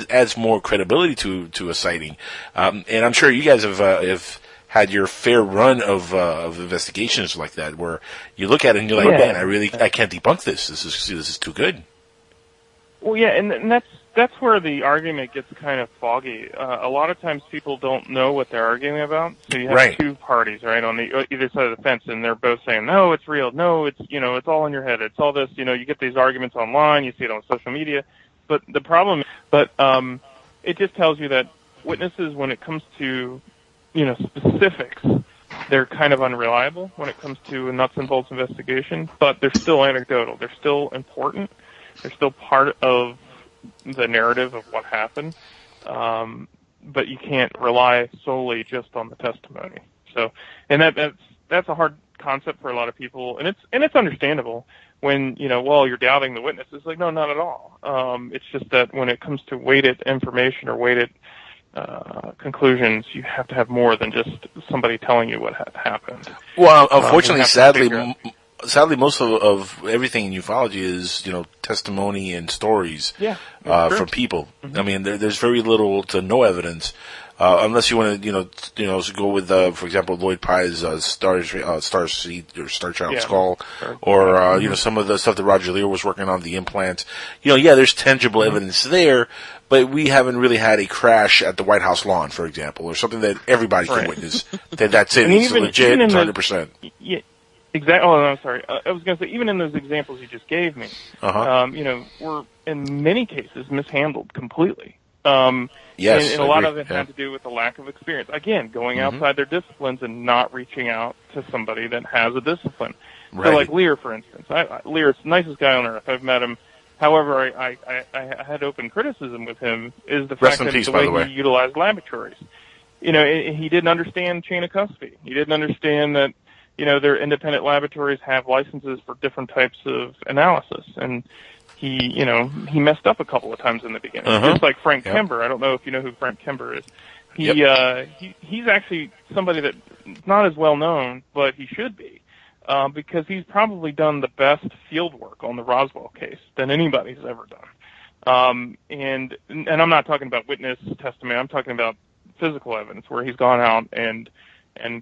adds more credibility to a sighting. And I'm sure you guys have had your fair run of investigations like that, where you look at it and you're like, man, I can't debunk this. This is too good. Well, yeah, and that's where the argument gets kind of foggy. A lot of times people don't know what they're arguing about. So you have two parties, right, on either side of the fence, and they're both saying, no, it's real. No, it's, it's all in your head. It's all this, you get these arguments online, you see it on social media. But the problem, it just tells you that witnesses, when it comes to, specifics, they're kind of unreliable when it comes to a nuts and bolts investigation, but they're still anecdotal. They're still important. They're still part of the narrative of what happened, but you can't rely solely just on the testimony. So, and that's a hard concept for a lot of people, and it's understandable when you're doubting the witness. It's like, no, not at all. It's just that when it comes to weighted information or weighted conclusions, you have to have more than just somebody telling you what happened. Well, unfortunately, sadly, most of everything in ufology is, testimony and stories from people. I mean, there's very little to no evidence, unless you want to, go with, for example, Lloyd Pye's Star Seed or Star Child Skull, or some of the stuff that Roger Lear was working on, the implants. There's tangible evidence there, but we haven't really had a crash at the White House lawn, for example, or something that everybody can witness. That's it. It's legit. It's 100%. Exactly. Oh, no, I'm sorry. I was going to say, even in those examples you just gave me, were in many cases mishandled completely. Yes, and a lot of it had to do with the lack of experience. Again, going outside their disciplines and not reaching out to somebody that has a discipline. Right. So, like Lear, for instance. Lear's the nicest guy on earth. I've met him. However, I had open criticism with him is the fact that the way he utilized laboratories. He didn't understand chain of custody. He didn't understand that their independent laboratories have licenses for different types of analysis, and he messed up a couple of times in the beginning. Just like Frank Kember. I don't know if you know who Frank Kember is. He's actually somebody that's not as well known, but he should be. because he's probably done the best field work on the Roswell case than anybody's ever done. And I'm not talking about witness testimony. I'm talking about physical evidence where he's gone out and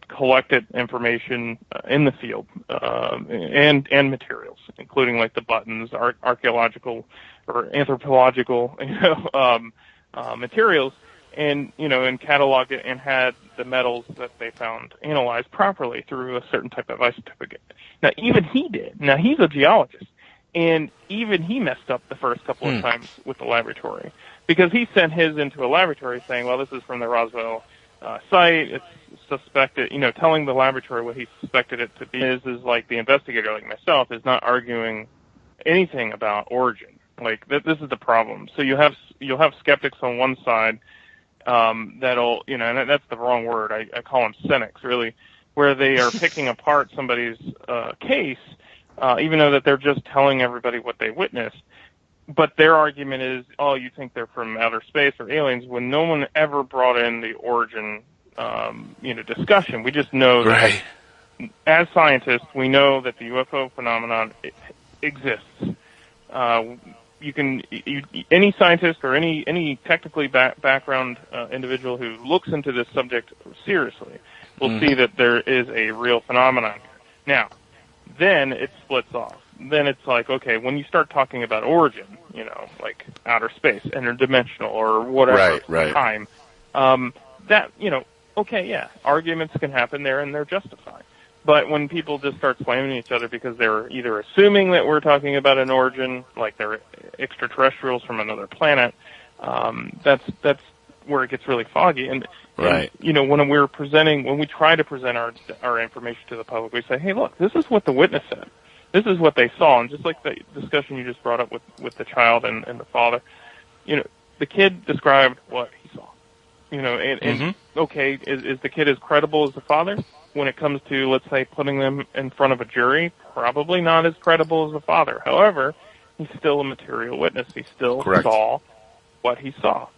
collected information in the field and materials, including like the buttons, archaeological or anthropological materials, and cataloged it and had the metals that they found analyzed properly through a certain type of isotopic. Now, even he did. Now, he's a geologist, and even he messed up the first couple of times with the laboratory, because he sent his into a laboratory saying, well, this is from the Roswell site, it's suspected, telling the laboratory what he suspected it to be is like the investigator, like myself, is not arguing anything about origin. Like, this is the problem. So you'll have skeptics on one side, that'll, and that's the wrong word. I call them cynics, really, where they are picking apart somebody's case, even though that they're just telling everybody what they witnessed. But their argument is, oh, you think they're from outer space or aliens, when no one ever brought in the origin, discussion. We just know that as scientists, we know that the UFO phenomenon exists. Any scientist or any technically background individual who looks into this subject seriously will see that there is a real phenomenon here. Now, then it splits off. Then it's like, okay, when you start talking about origin, like outer space, interdimensional, or whatever time, okay, yeah, arguments can happen there and they're justified. But when people just start slamming each other because they're either assuming that we're talking about an origin, like they're extraterrestrials from another planet, that's where it gets really foggy. And when we try to present our information to the public, we say, hey, look, this is what the witness said. This is what they saw. And just like the discussion you just brought up with the child and the father, the kid described what he saw. Okay, is the kid as credible as the father? When it comes to, let's say, putting them in front of a jury, probably not as credible as the father. However, he's still a material witness. He still saw what he saw.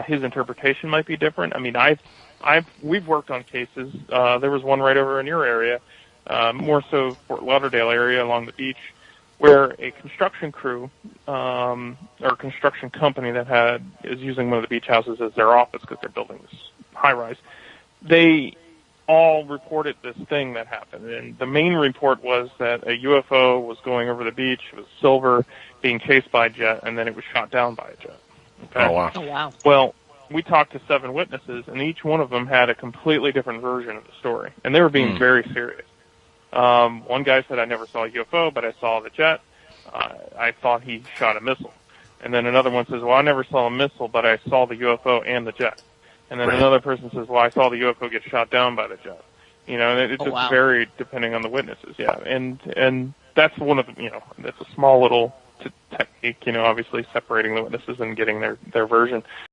His interpretation might be different. I mean, we've worked on cases. There was one right over in your area, more so Fort Lauderdale area along the beach, where a construction crew or construction company that is using one of the beach houses as their office because they're building this high rise. They all reported this thing that happened, and the main report was that a UFO was going over the beach. It was silver, being chased by a jet, and then it was shot down by a jet. Okay? Oh, wow. Oh, wow. Well, we talked to 7 witnesses, and each one of them had a completely different version of the story, and they were being very serious. One guy said, I never saw a UFO, but I saw the jet. I thought he shot a missile. And then another one says, well, I never saw a missile, but I saw the UFO and the jet. And then another person says, well, I saw the UFO get shot down by the jet. And it's just varied depending on the witnesses, And that's one of the, that's a small little technique, obviously separating the witnesses and getting their version.